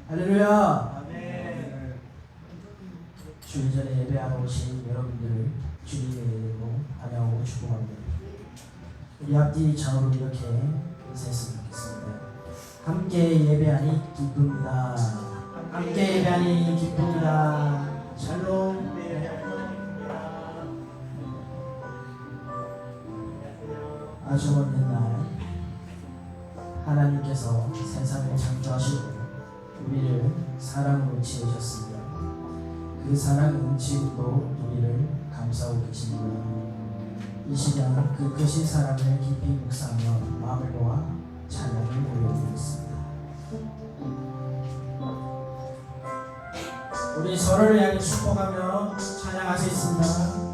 할렐루야. 아멘. 주일 전에 예배하러 오신 여러분들을 주님의 이름으로 환영하고 축복합니다. 우리 앞뒤 좌우로 이렇게 인사했으면 좋겠습니다. 함께 예배하니 기쁩니다. 함께 예배하니 기쁩니다. 샬롬. 아주 먼 옛날 하나님께서 세상을 창조하시고 우리를 사랑으로 지으셨습니다. 그 사랑은 지금도 우리를 감싸고 계십니다. 이 시간 그 크신 사랑을 깊이 묵상하며 마음을 모아 찬양을 올려드리겠습니다. 우리 서로를 향해 축복하며 찬양할 수 있습니다.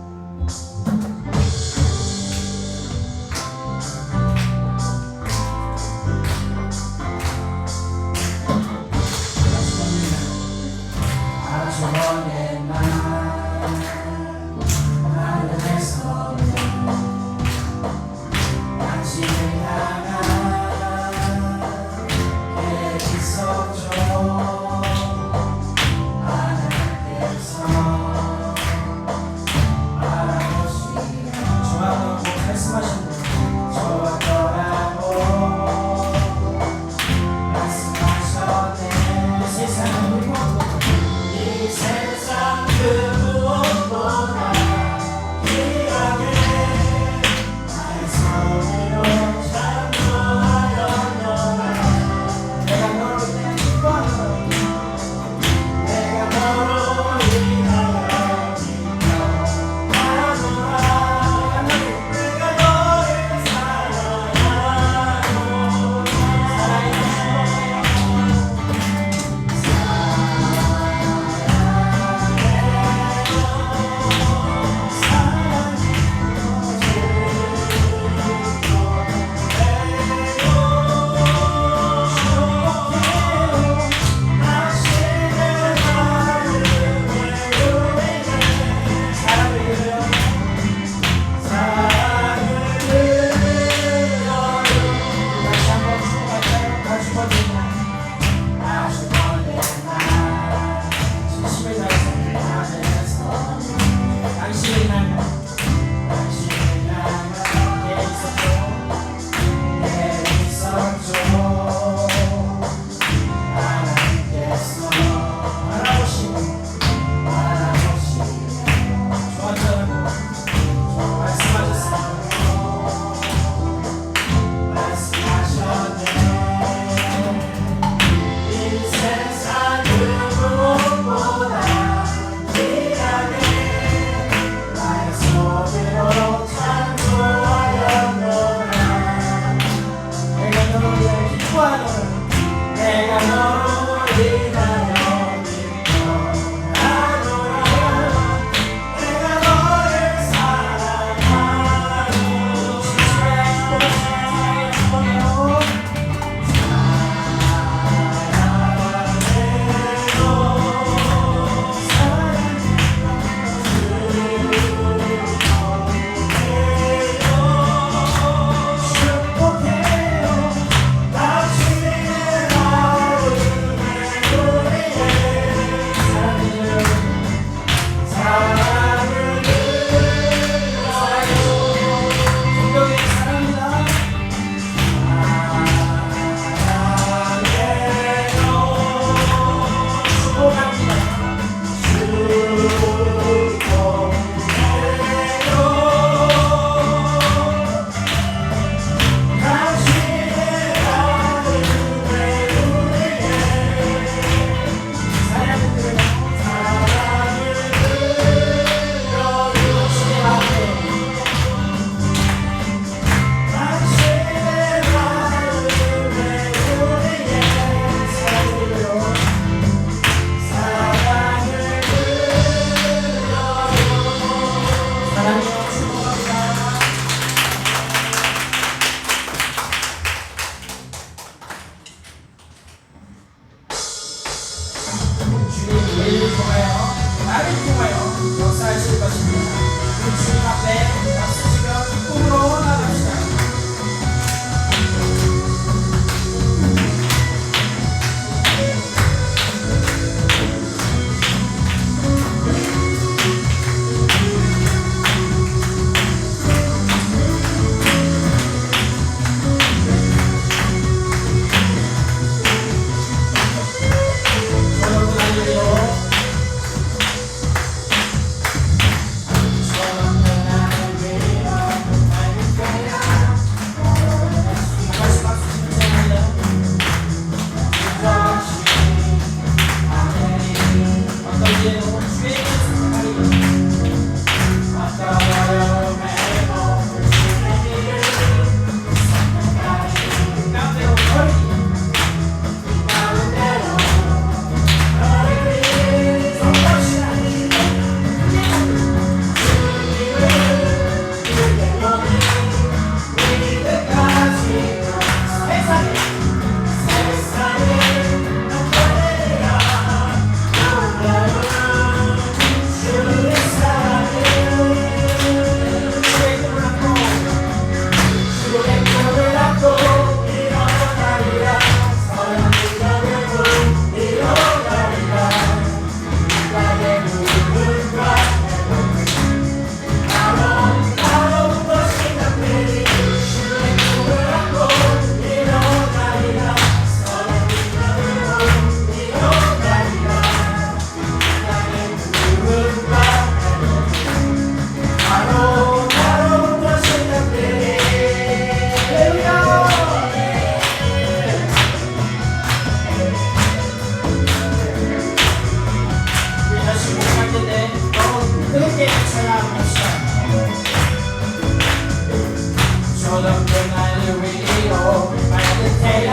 따뜻해야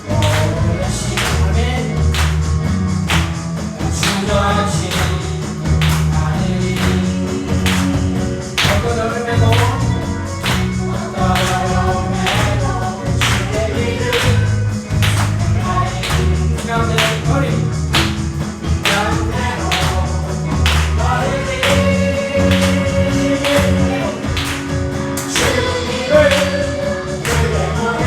오늘 시간에 주저하지 않으리 어떤 얼음에도 어떤 얼음에도 주의 길을 나의 가운데 거리 가운데로 거리리 주님을 그대 보는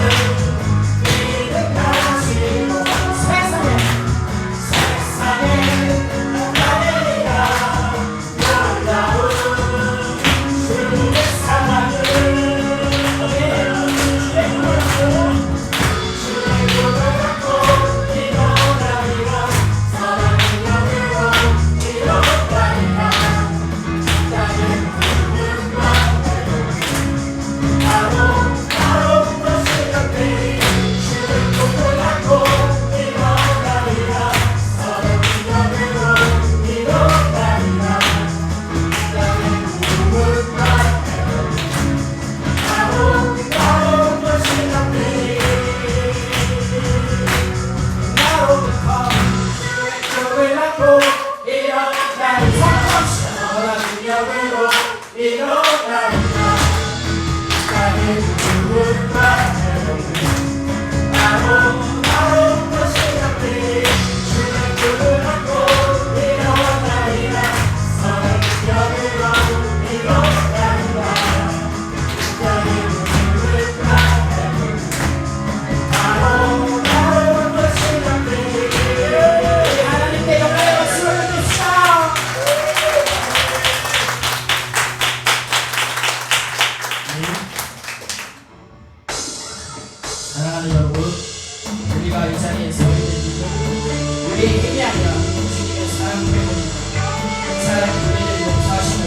믿음 가지고 세상에 나가리라 놀라운 주님의 사랑을 주의 꿈을 갖고 일어나리라 사랑의 영으로 일어나리라 나의 꿈과 바로 그것이 같으니 주의 꿈을 갖고 일어나리라 사랑의 영으로 일어나리라 나의 꿈을 바로 그것이 같으니 나로부터 주의 꿈을 갖고 일어나리라 사랑의 영으로 일어나리라 나의 꿈을 바로 그것이 같으니 주의 꿈을 갖고 일어나리라 사랑의 영으로 일어나리라 나의 꿈을 바로 그것이 같으니 하나님께 영광의 박수를 드립시다. 사랑하는 여러분, 우리가 이 자리에 서 있는 이유는 우리의 힘이 아니라 주님의 사랑 때문입니다. 사랑이 우리를 용서하시고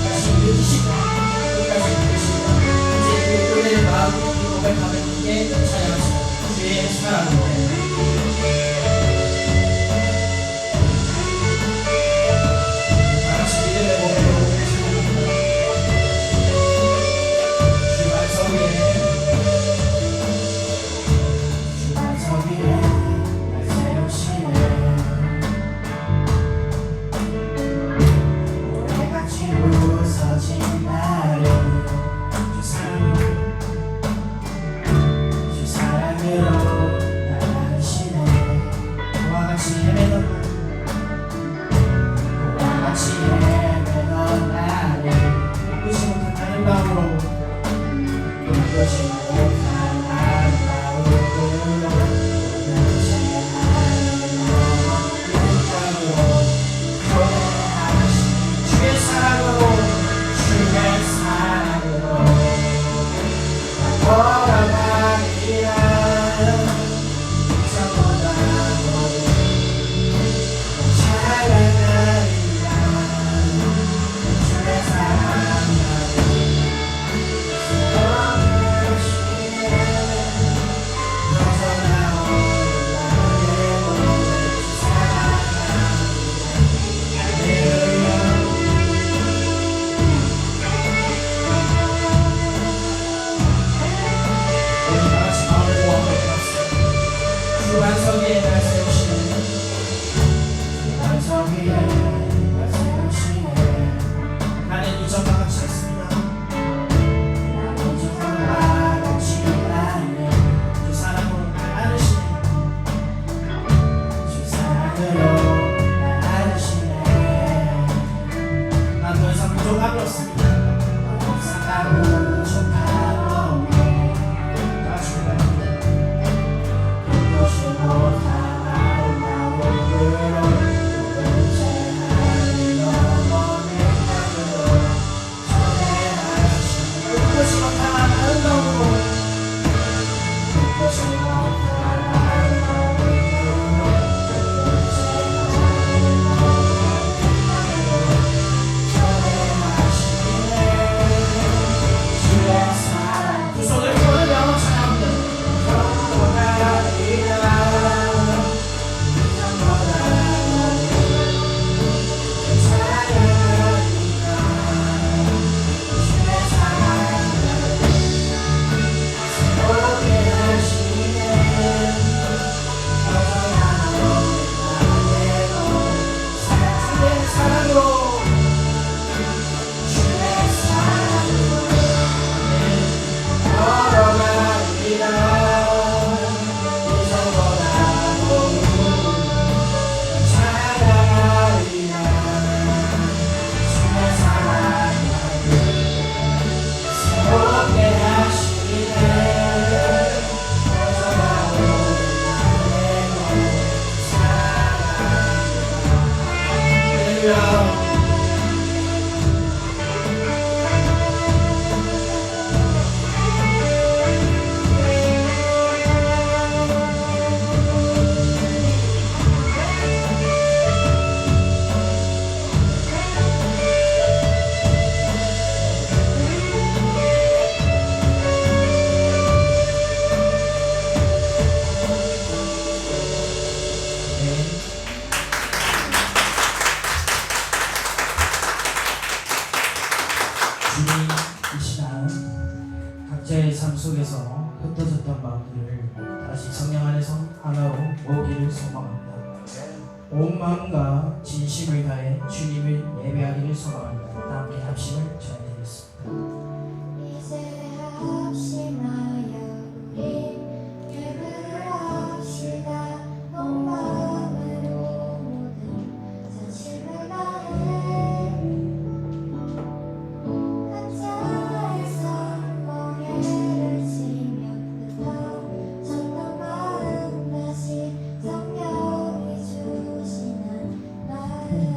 다시 일으키시고 끝까지 이끄시고 이제 그 은혜를 마음 깊이 고백하며 함께 찬양하시고 주의 사랑을 다같이 믿음의 고백으로 고백하십니다. 주말 성에 저기에 날 세우시네 오래같이 부서진 나를 주 사랑으로 날 안으시네 소망합니다. 온 마음과 진심을 다해 주님을 예배하기를 소망합니다. 다 함께 합심을 전해드리겠습니다. 이제 합심하여 우리 예배를 합시다. 온 마음으로 모든 전심을 다해 각자의 선봉에를 치며 흩어졌던 마음 다시 성령이 주시는 마음으로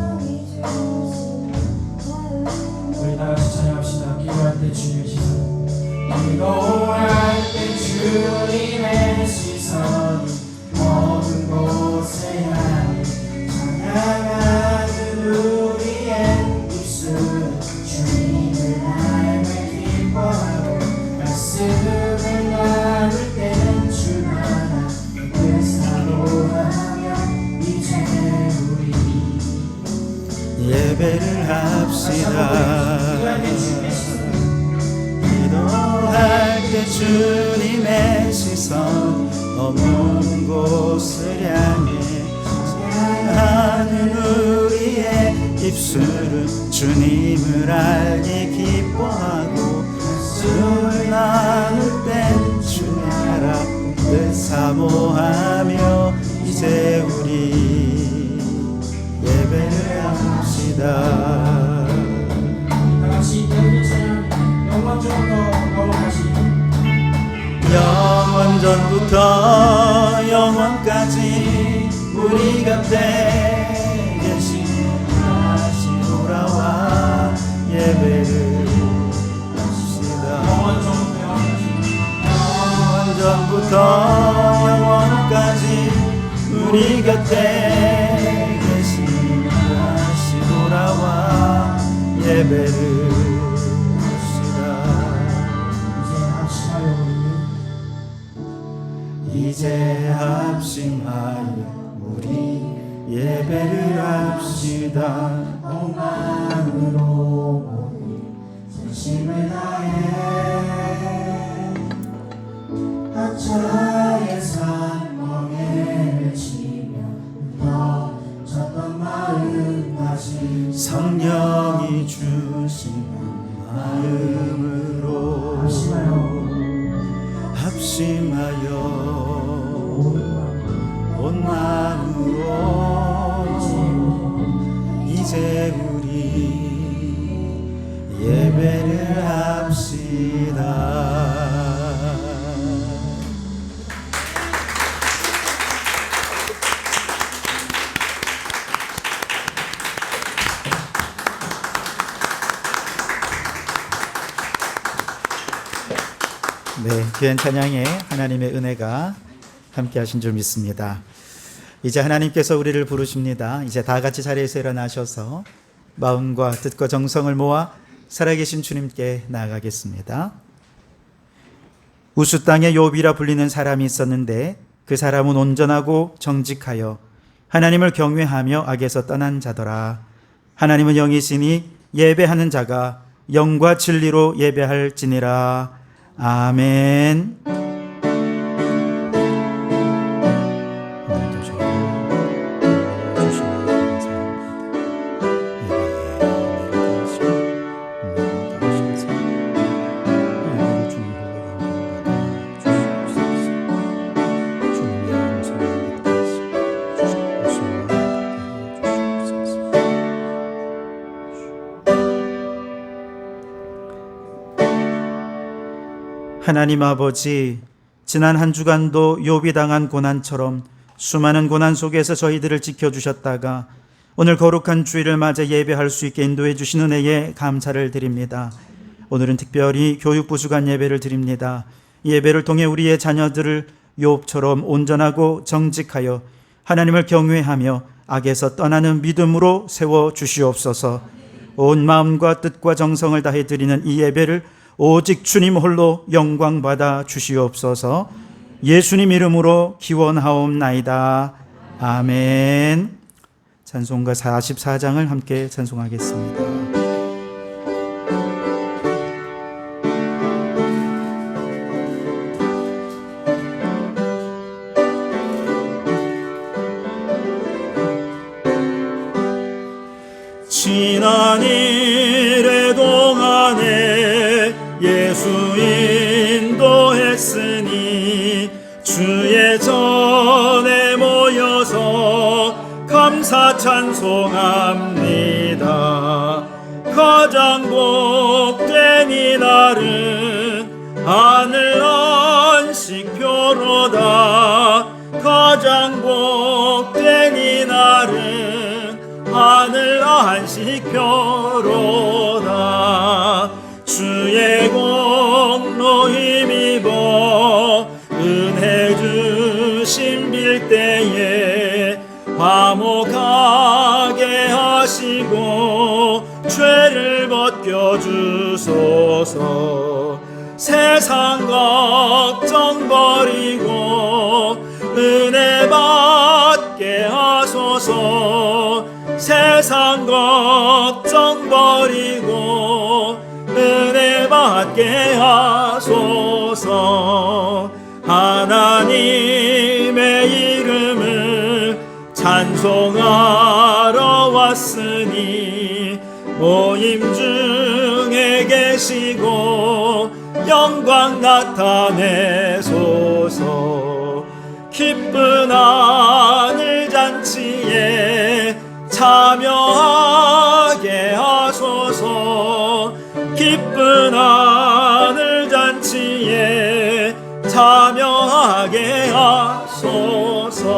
이제 합시다여 우리 예배를 합시다. 온 마음으로 모든 전심을 다해 각자의 선봉에를 치며 흩어졌던 마음 다시 성령이 주시는 마음으로 우리 다 같이 찬양합시다. 기도할 때 주님의 시선, 기도할 때 주님의 시선이 모든 곳에 향해 찬양하는 우리의 입술은 주님을 알며 기뻐하고 말씀을 나눌 때는 주 하나 그 사모하며 이제 우리 예배를 합시다. 기도할 때 주님의 시선 머무는 곳을 향해 찬양하는 우리의 입술은 주님을 알기 기뻐하고 말씀을 나눌 땐 주의 나라 늘 사모하며 이제 우리 예배를 합시다. 다같이 기도의 찬양 영원전부터 영원까지 영원 전부터 영원까지 우리 곁에 계신 다시 돌아와 예배를 합시다. 영원 전부터 영원까지 우리 곁에 계신 다시 돌아와 예배를 이제 합심하여 우리 예배를 합시다. 온 마음으로 모든 전심을 다해 각자의 산멍에 치며 흩어졌던 마음 다시 성령이 주신 마음으로 합심하여 온 마음으로 이제 우리 예배를 합시다. 네, 귀한 찬양에 하나님의 은혜가 함께 하신 줄 믿습니다. 이제 하나님께서 우리를 부르십니다. 이제 다 같이 자리에서 일어나셔서 마음과 뜻과 정성을 모아 살아계신 주님께 나아가겠습니다. 우스 땅에 욥이라 불리는 사람이 있었는데 그 사람은 온전하고 정직하여 하나님을 경외하며 악에서 떠난 자더라. 하나님은 영이시니 예배하는 자가 영과 진리로 예배할지니라. 아멘. 하나님 아버지, 지난 한 주간도 욥이 당한 고난처럼 수많은 고난 속에서 저희들을 지켜주셨다가 오늘 거룩한 주일을 맞아 예배할 수 있게 인도해 주신 은혜에 감사를 드립니다. 오늘은 특별히 교육부 주간 예배를 드립니다. 이 예배를 통해 우리의 자녀들을 욥처럼 온전하고 정직하여 하나님을 경외하며 악에서 떠나는 믿음으로 세워 주시옵소서. 온 마음과 뜻과 정성을 다해 드리는 이 예배를 오직 주님 홀로 영광 받아 주시옵소서. 예수님 이름으로 기원하옵나이다. 아멘. 찬송가 44장을 함께 찬송하겠습니다. 지난 일의 동안에 예수 인도했으니 주의 전에 모여서 감사 찬송합니다. 가장 복된 이날은 하늘 안식표로다. 가장 복된 이날은 하늘 안식표로다. 주의 공로 힘입어 은혜 주심 빌때에 화목하게 하시고 죄를 벗겨주소서. 세상 걱정 버리고 은혜 받게 하소서. 세상 걱정 버리고 은혜 받게 하소서. 하나님의 이름을 찬송하러 왔으니 모임 중에 계시고 영광 나타내소서. 기쁜 하늘 잔치에 참여하게 하소서. 기쁜 하늘 잔치에 참여하게 하소서.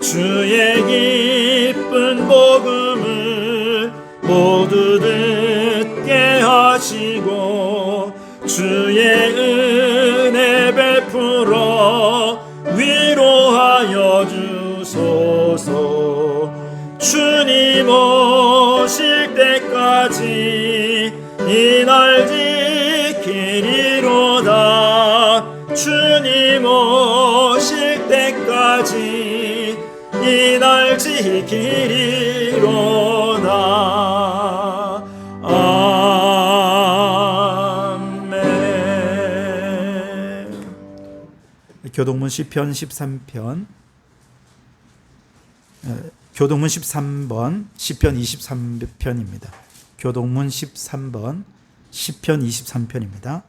주의 기쁜 복음을 모두 듣게 하시고 주의 은혜 베풀어 위로하여 주소서. 주님 오실 때까지 이날 지키리로다. 주님 오실 때까지 이날 지키리로다. 아멘. 교동문 시편 13편, 교동문 13번, 시편 23편입니다. 교동문 13번, 시편 23편입니다.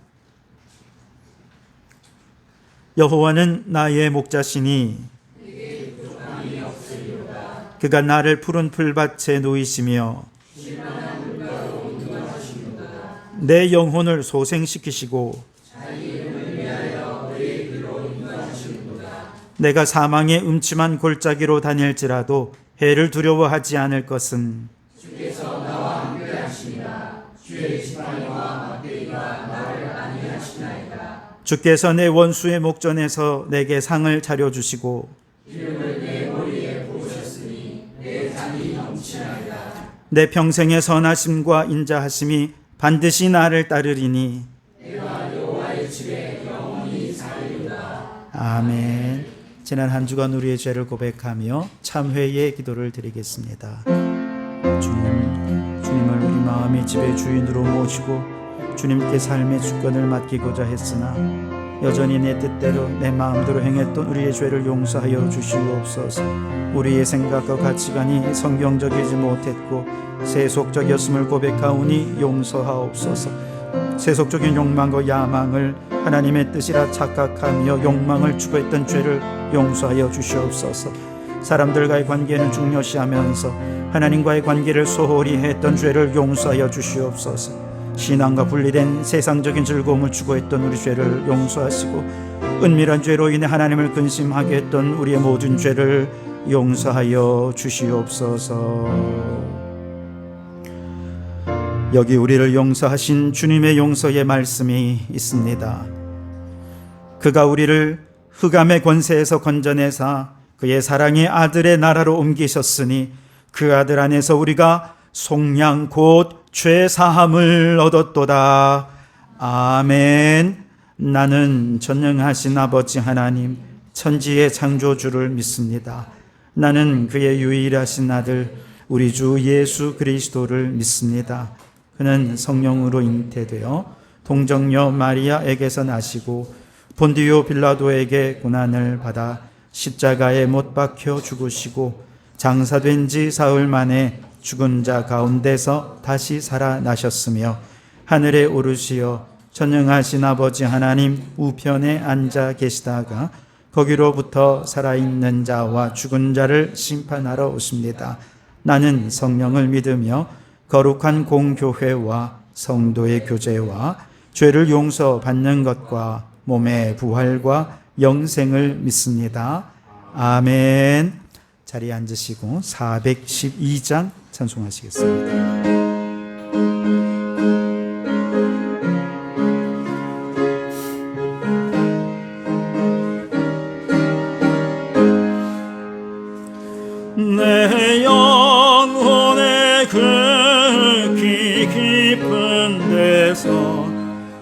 여호와는 나의 목자시니 그가 나를 푸른 풀밭에 놓이시며 내 영혼을 소생시키시고 내가 사망의 음침한 골짜기로 다닐지라도 해를 두려워하지 않을 것은 주께서 나와 함께 하시니라. 주의 지팡이와 막대기가 나를 안위하시나이다. 주께서 내 원수의 목전에서 내게 상을 차려주시고 기름을 내 머리에 부으셨으니 내 잔이 넘치나이다. 내 평생의 선하심과 인자하심이 반드시 나를 따르리니 내가 여호와의 집에 영원히 살리로다. 아멘. 지난 한 주간 우리의 죄를 고백하며 참회의 기도를 드리겠습니다. 주님을 우리 마음의 집의 주인으로 모시고 주님께 삶의 주권을 맡기고자 했으나 여전히 내 뜻대로 내 마음대로 행했던 우리의 죄를 용서하여 주시옵소서. 우리의 생각과 가치관이 성경적이지 못했고 세속적이었음을 고백하오니 용서하옵소서. 세속적인 욕망과 야망을 하나님의 뜻이라 착각하며 욕망을 추구했던 죄를 용서하여 주시옵소서. 사람들과의 관계는 중요시하면서 하나님과의 관계를 소홀히 했던 죄를 용서하여 주시옵소서. 신앙과 분리된 세상적인 즐거움을 추구했던 우리 죄를 용서하시고 은밀한 죄로 인해 하나님을 근심하게 했던 우리의 모든 죄를 용서하여 주시옵소서. 여기 우리를 용서하신 주님의 용서의 말씀이 있습니다. 그가 우리를 흑암의 권세에서 건져내사 그의 사랑의 아들의 나라로 옮기셨으니 그 아들 안에서 우리가 속량 곧 죄 사함을 얻었도다. 아멘. 나는 전능하신 아버지 하나님 천지의 창조주를 믿습니다. 나는 그의 유일하신 아들 우리 주 예수 그리스도를 믿습니다. 그는 성령으로 잉태되어 동정녀 마리아에게서 나시고 본디오 빌라도에게 고난을 받아 십자가에 못 박혀 죽으시고 장사된 지 사흘 만에 죽은 자 가운데서 다시 살아나셨으며 하늘에 오르시어 전능하신 아버지 하나님 우편에 앉아 계시다가 거기로부터 살아있는 자와 죽은 자를 심판하러 오십니다. 나는 성령을 믿으며 거룩한 공교회와 성도의 교제와 죄를 용서받는 것과 몸의 부활과 영생을 믿습니다. 아멘. 자리에 앉으시고 412장 찬송하시겠습니다. 내 영혼의 극히 깊은 데서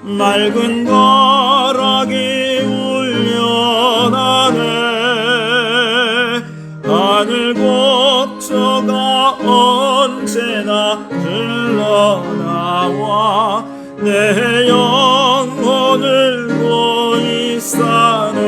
맑은 가락이 울려나네. 하늘 곡조가 언제나 흘러나와 내 영혼을 고이 싸네.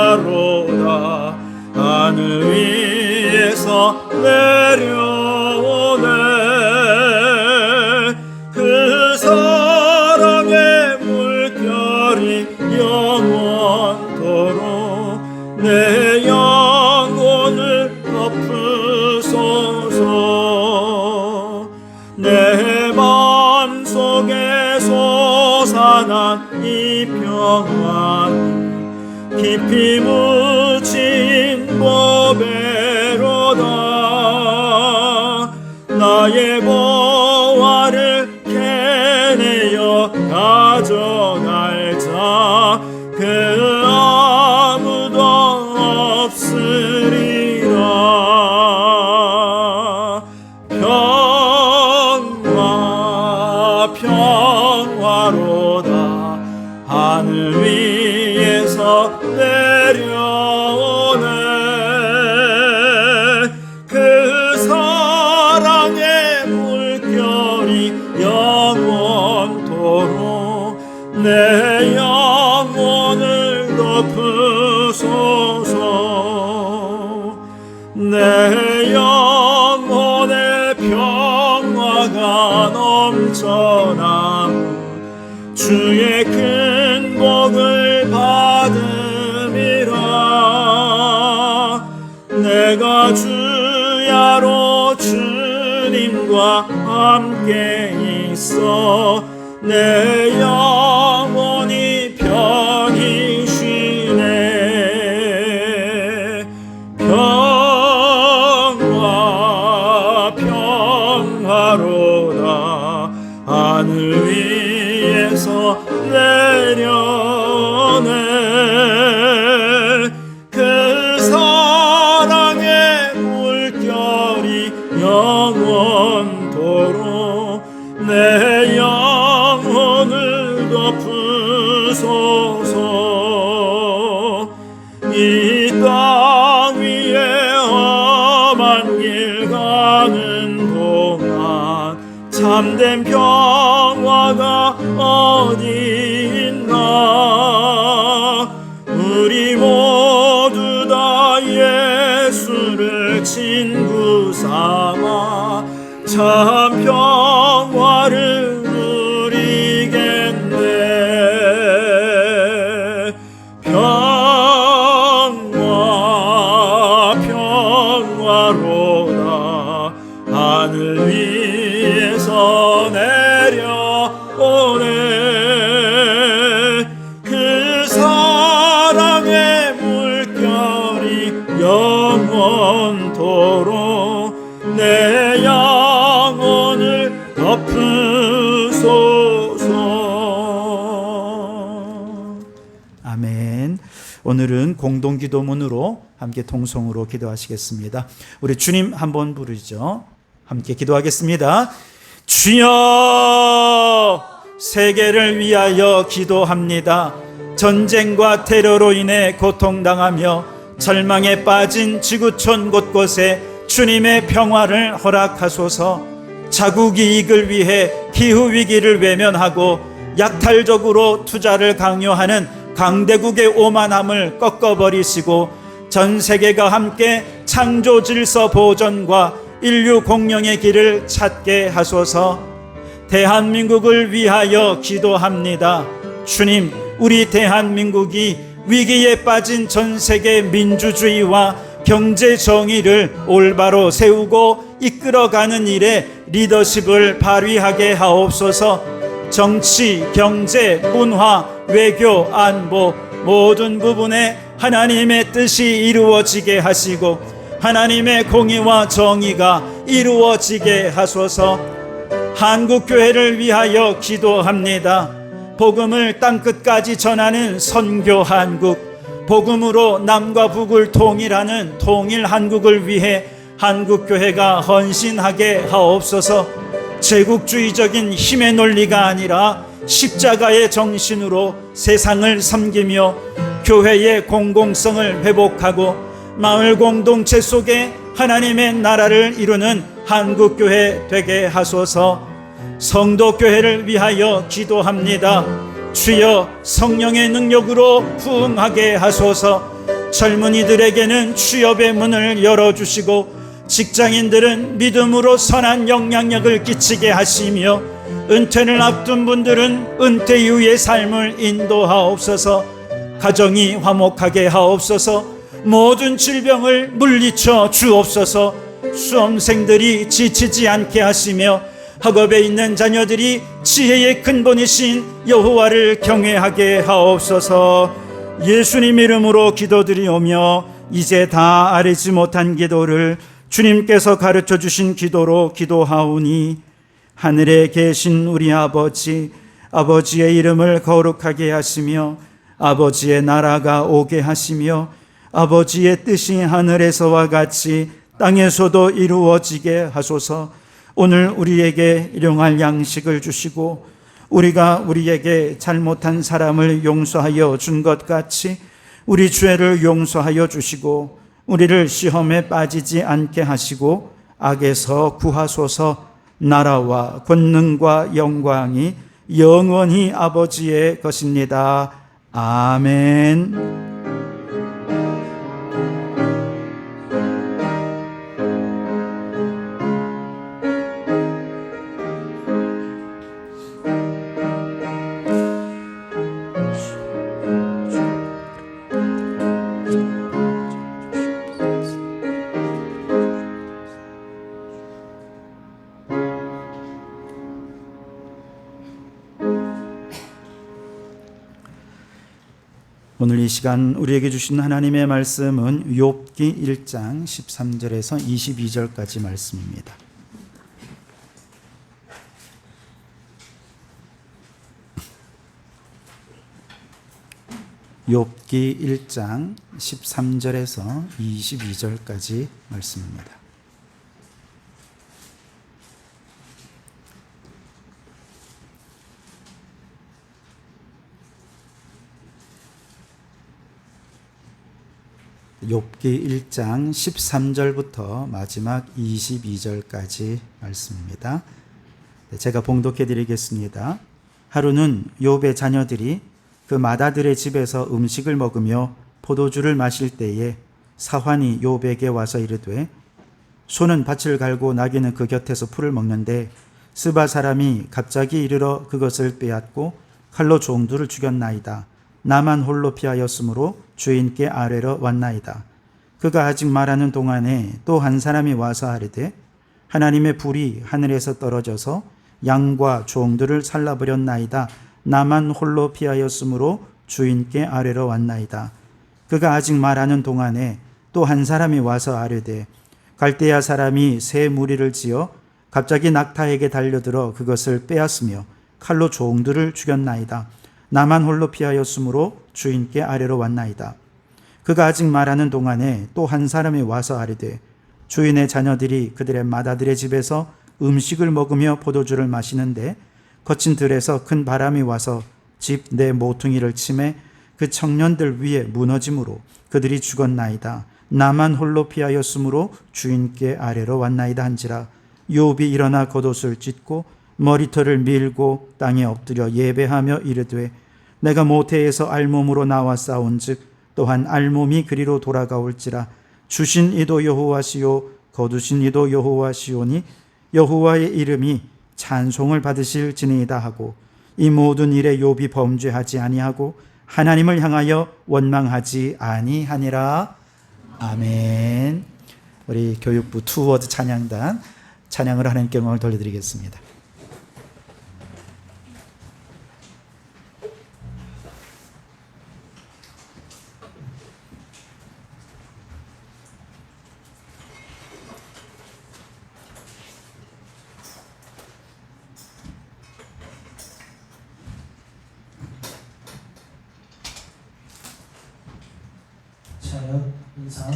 평화로다 하늘 위에서 내려오네. 그 사랑의 물결이 영원토록 내 영혼을 덮으소서. 내 맘속에 솟아난 이 평화는 깊이 묻힌 보배로다. 나의 보화를 캐내어 가져갈 자 그 아무도 없으리라. 평화로다 하늘 위에서 내려오네. 그 사랑의 물결이 영원토록 내 영혼을 덮으소서. 내 영혼의 평화가 넘쳐나고 주의 큰 복을 받음이라. 내가 주야로 주님과 함께 있어 내 영혼이 편히 쉬네. 평화로다 하늘 위에서 내려오네. 그 사랑의 물결이 영원토록 내 영혼을 덮으소서. 이 땅 위에 험한 길 가는 동안 참된 평화가 어디 있나. 우리 모두 다 예수를 친구 삼아 참 평화를 누리겠네. 평화로다 하늘 위에서 내려오네. 그 사랑의 물결이 영원토록 내 영혼을 덮으소서. 오늘은 공동기도문으로 함께 통성으로 기도하시겠습니다. 우리 주님 한번 부르죠. 함께 기도하겠습니다. 주여, 세계를 위하여 기도합니다. 전쟁과 테러로 인해 고통당하며 절망에 빠진 지구촌 곳곳에 주님의 평화를 허락하소서. 자국 이익을 위해 기후위기를 외면하고 약탈적으로 투자를 강요하는 강대국의 오만함을 꺾어버리시고 전 세계가 함께 창조 질서 보존과 인류 공영의 길을 찾게 하소서. 대한민국을 위하여 기도합니다. 주님, 우리 대한민국이 위기에 빠진 전 세계 민주주의와 경제 정의를 올바로 세우고 이끌어가는 일에 리더십을 발휘하게 하옵소서. 정치, 경제, 문화, 외교, 안보 모든 부분에 하나님의 뜻이 이루어지게 하시고 하나님의 공의와 정의가 이루어지게 하소서. 한국교회를 위하여 기도합니다. 복음을 땅끝까지 전하는 선교 한국, 복음으로 남과 북을 통일하는 통일 한국을 위해 한국교회가 헌신하게 하옵소서. 제국주의적인 힘의 논리가 아니라 십자가의 정신으로 세상을 섬기며 교회의 공공성을 회복하고 마을 공동체 속에 하나님의 나라를 이루는 한국교회 되게 하소서. 성도교회를 위하여 기도합니다. 주여, 성령의 능력으로 부응하게 하소서. 젊은이들에게는 취업의 문을 열어주시고 직장인들은 믿음으로 선한 영향력을 끼치게 하시며 은퇴를 앞둔 분들은 은퇴 이후의 삶을 인도하옵소서. 가정이 화목하게 하옵소서. 모든 질병을 물리쳐 주옵소서. 수험생들이 지치지 않게 하시며 학업에 있는 자녀들이 지혜의 근본이신 여호와를 경외하게 하옵소서. 예수님 이름으로 기도드리오며 이제 다 아뢰지 못한 기도를 주님께서 가르쳐 주신 기도로 기도하오니, 하늘에 계신 우리 아버지, 아버지의 이름을 거룩하게 하시며 아버지의 나라가 오게 하시며 아버지의 뜻이 하늘에서와 같이 땅에서도 이루어지게 하소서. 오늘 우리에게 일용할 양식을 주시고 우리가 우리에게 잘못한 사람을 용서하여 준 것 같이 우리 죄를 용서하여 주시고 우리를 시험에 빠지지 않게 하시고 악에서 구하소서. 나라와 권능과 영광이 영원히 아버지의 것입니다. 아멘. 오늘 이 시간 우리에게 주신 하나님의 말씀은 욥기 1장 13절에서 22절까지 말씀입니다. 욥기 1장 13절에서 22절까지 말씀입니다. 욥기 1장 13절부터 마지막 22절까지 말씀입니다. 제가 봉독해 드리겠습니다. 하루는 욥의 자녀들이 그 마다들의 집에서 음식을 먹으며 포도주를 마실 때에 사환이 욥에게 와서 이르되, 소는 밭을 갈고 나귀는 그 곁에서 풀을 먹는데 스바 사람이 갑자기 이르러 그것을 빼앗고 칼로 종들을 죽였나이다. 나만 홀로 피하였으므로 주인께 아뢰러 왔나이다. 그가 아직 말하는 동안에 또 한 사람이 와서 아뢰되, 하나님의 불이 하늘에서 떨어져서 양과 종들을 살라버렸나이다. 나만 홀로 피하였으므로 주인께 아뢰러 왔나이다. 그가 아직 말하는 동안에 또 한 사람이 와서 아뢰되, 갈대아 사람이 새 무리를 지어 갑자기 낙타에게 달려들어 그것을 빼앗으며 칼로 종들을 죽였나이다. 나만 홀로 피하였으므로 주인께 아뢰러 왔나이다. 그가 아직 말하는 동안에 또 한 사람이 와서 아뢰되 주인의 자녀들이 그들의 맏아들의 집에서 음식을 먹으며 포도주를 마시는데 거친 들에서 큰 바람이 와서 집 내 모퉁이를 치매 그 청년들 위에 무너짐으로 그들이 죽었나이다. 나만 홀로 피하였으므로 주인께 아래로 왔나이다 한지라. 욥이 일어나 겉옷을 찢고 머리털을 밀고 땅에 엎드려 예배하며 이르되 내가 모태에서 알몸으로 나와 싸운즉 또한 알몸이 그리로 돌아가올지라. 주신 이도 여호와시요 거두신 이도 여호와시오니 여호와의 이름이 찬송을 받으실지니이다 하고 이 모든 일에 욥이 범죄하지 아니하고 하나님을 향하여 원망하지 아니하니라. 아멘. 우리 교육부 투워드 찬양단 찬양을 하나님께 영광을 돌려드리겠습니다. 차렷 인사.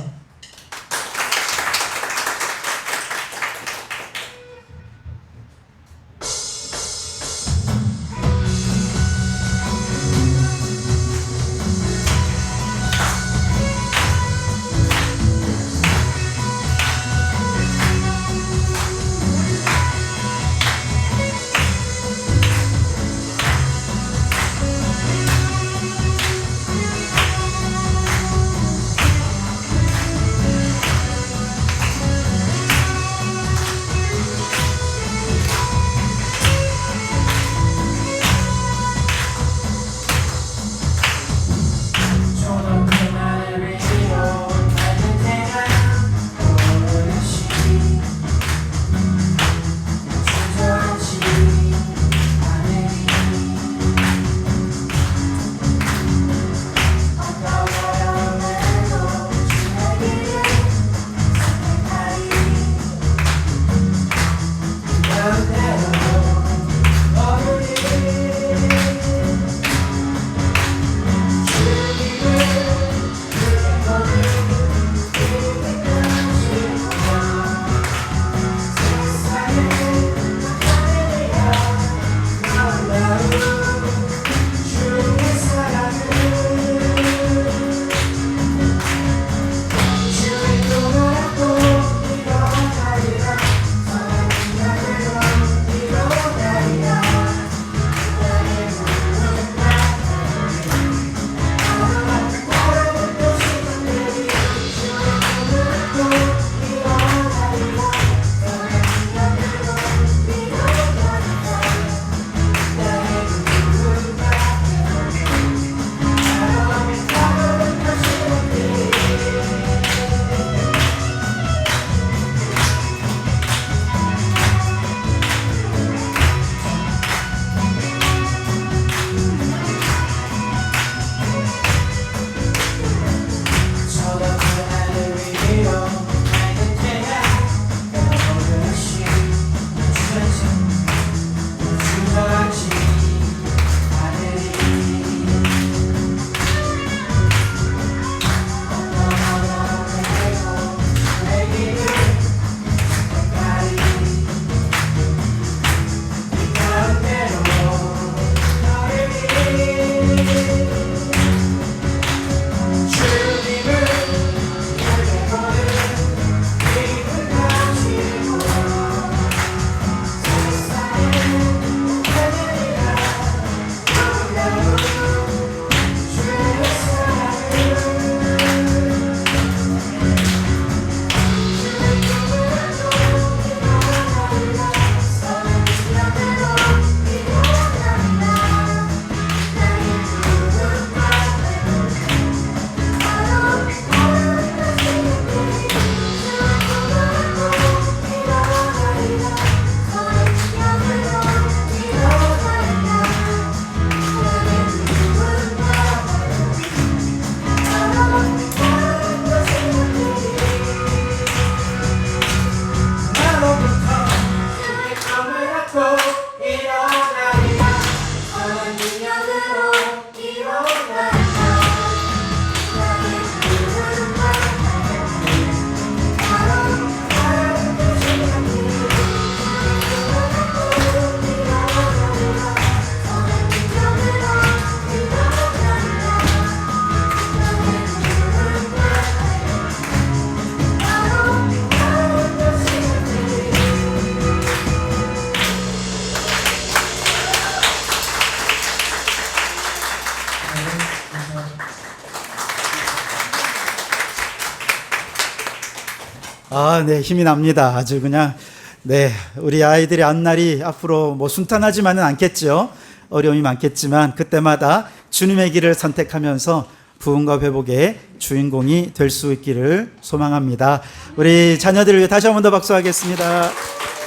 네, 힘이 납니다. 아주 그냥, 네, 우리 아이들의 앞날이 앞으로 뭐 순탄하지만은 않겠죠. 어려움이 많겠지만, 그때마다 주님의 길을 선택하면서 부흥과 회복의 주인공이 될 수 있기를 소망합니다. 우리 자녀들을 위해 다시 한 번 더 박수하겠습니다.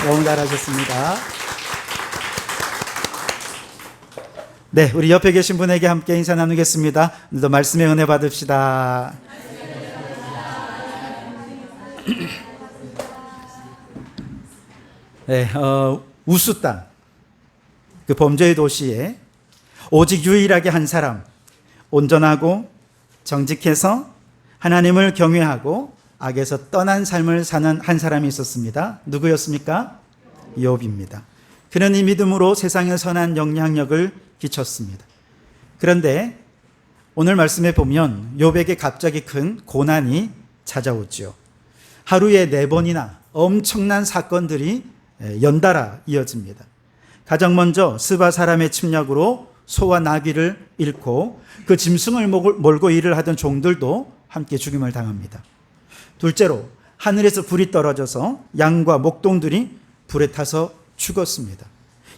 너무 잘하셨습니다. 네, 우리 옆에 계신 분에게 함께 인사 나누겠습니다. 오늘도 말씀의 은혜 받읍시다. 네, 우스 땅, 그 범죄의 도시에 오직 유일하게 한 사람, 온전하고 정직해서 하나님을 경외하고 악에서 떠난 삶을 사는 한 사람이 있었습니다. 누구였습니까? 욥입니다. 그는 이 믿음으로 세상에 선한 영향력을 끼쳤습니다. 그런데 오늘 말씀에 보면 욥에게 갑자기 큰 고난이 찾아오죠. 하루에 4번이나 엄청난 사건들이 연달아 이어집니다. 가장 먼저 스바 사람의 침략으로 소와 나귀를 잃고 그 짐승을 몰고 일을 하던 종들도 함께 죽임을 당합니다. 둘째로 하늘에서 불이 떨어져서 양과 목동들이 불에 타서 죽었습니다.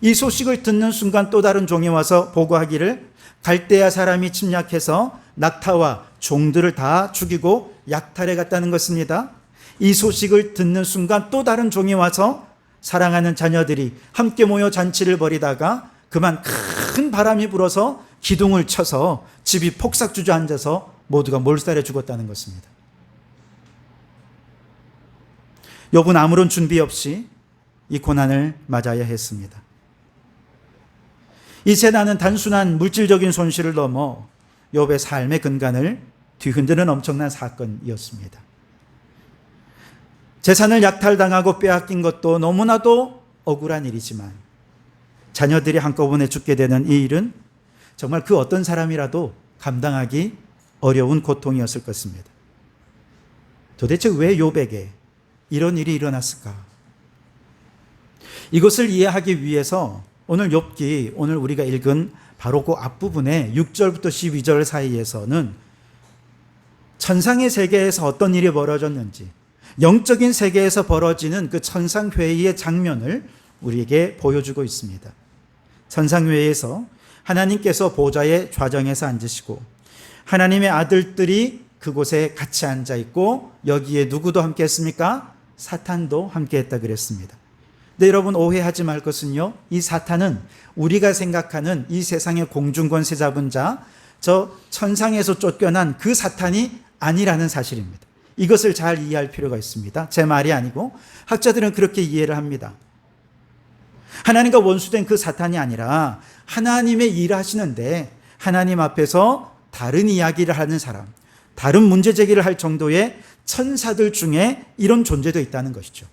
이 소식을 듣는 순간 또 다른 종이 와서 보고하기를 갈대아 사람이 침략해서 낙타와 종들을 다 죽이고 약탈해 갔다는 것입니다. 이 소식을 듣는 순간 또 다른 종이 와서 사랑하는 자녀들이 함께 모여 잔치를 벌이다가 그만 큰 바람이 불어서 기둥을 쳐서 집이 폭삭 주저앉아서 모두가 몰살해 죽었다는 것입니다. 욥은 아무런 준비 없이 이 고난을 맞아야 했습니다. 이 재난은 단순한 물질적인 손실을 넘어 욥의 삶의 근간을 뒤흔드는 엄청난 사건이었습니다. 재산을 약탈당하고 빼앗긴 것도 너무나도 억울한 일이지만 자녀들이 한꺼번에 죽게 되는 이 일은 정말 그 어떤 사람이라도 감당하기 어려운 고통이었을 것입니다. 도대체 왜 욥에게 이런 일이 일어났을까? 이것을 이해하기 위해서 오늘 욥기, 오늘 우리가 읽은 바로 그 앞부분에 6절부터 12절 사이에서는 천상의 세계에서 어떤 일이 벌어졌는지, 영적인 세계에서 벌어지는 그 천상회의의 장면을 우리에게 보여주고 있습니다. 천상회의에서 하나님께서 보좌의 좌정에서 앉으시고 하나님의 아들들이 그곳에 같이 앉아 있고 여기에 누구도 함께 했습니까? 사탄도 함께 했다 그랬습니다. 근데 여러분 오해하지 말 것은요, 이 사탄은 우리가 생각하는 이 세상의 공중권세 잡은 자, 저 천상에서 쫓겨난 그 사탄이 아니라는 사실입니다. 이것을 잘 이해할 필요가 있습니다. 제 말이 아니고 학자들은 그렇게 이해를 합니다. 하나님과 원수된 그 사탄이 아니라 하나님의 일을 하시는데 하나님 앞에서 다른 이야기를 하는 사람, 다른 문제 제기를 할 정도의 천사들 중에 이런 존재도 있다는 것이죠.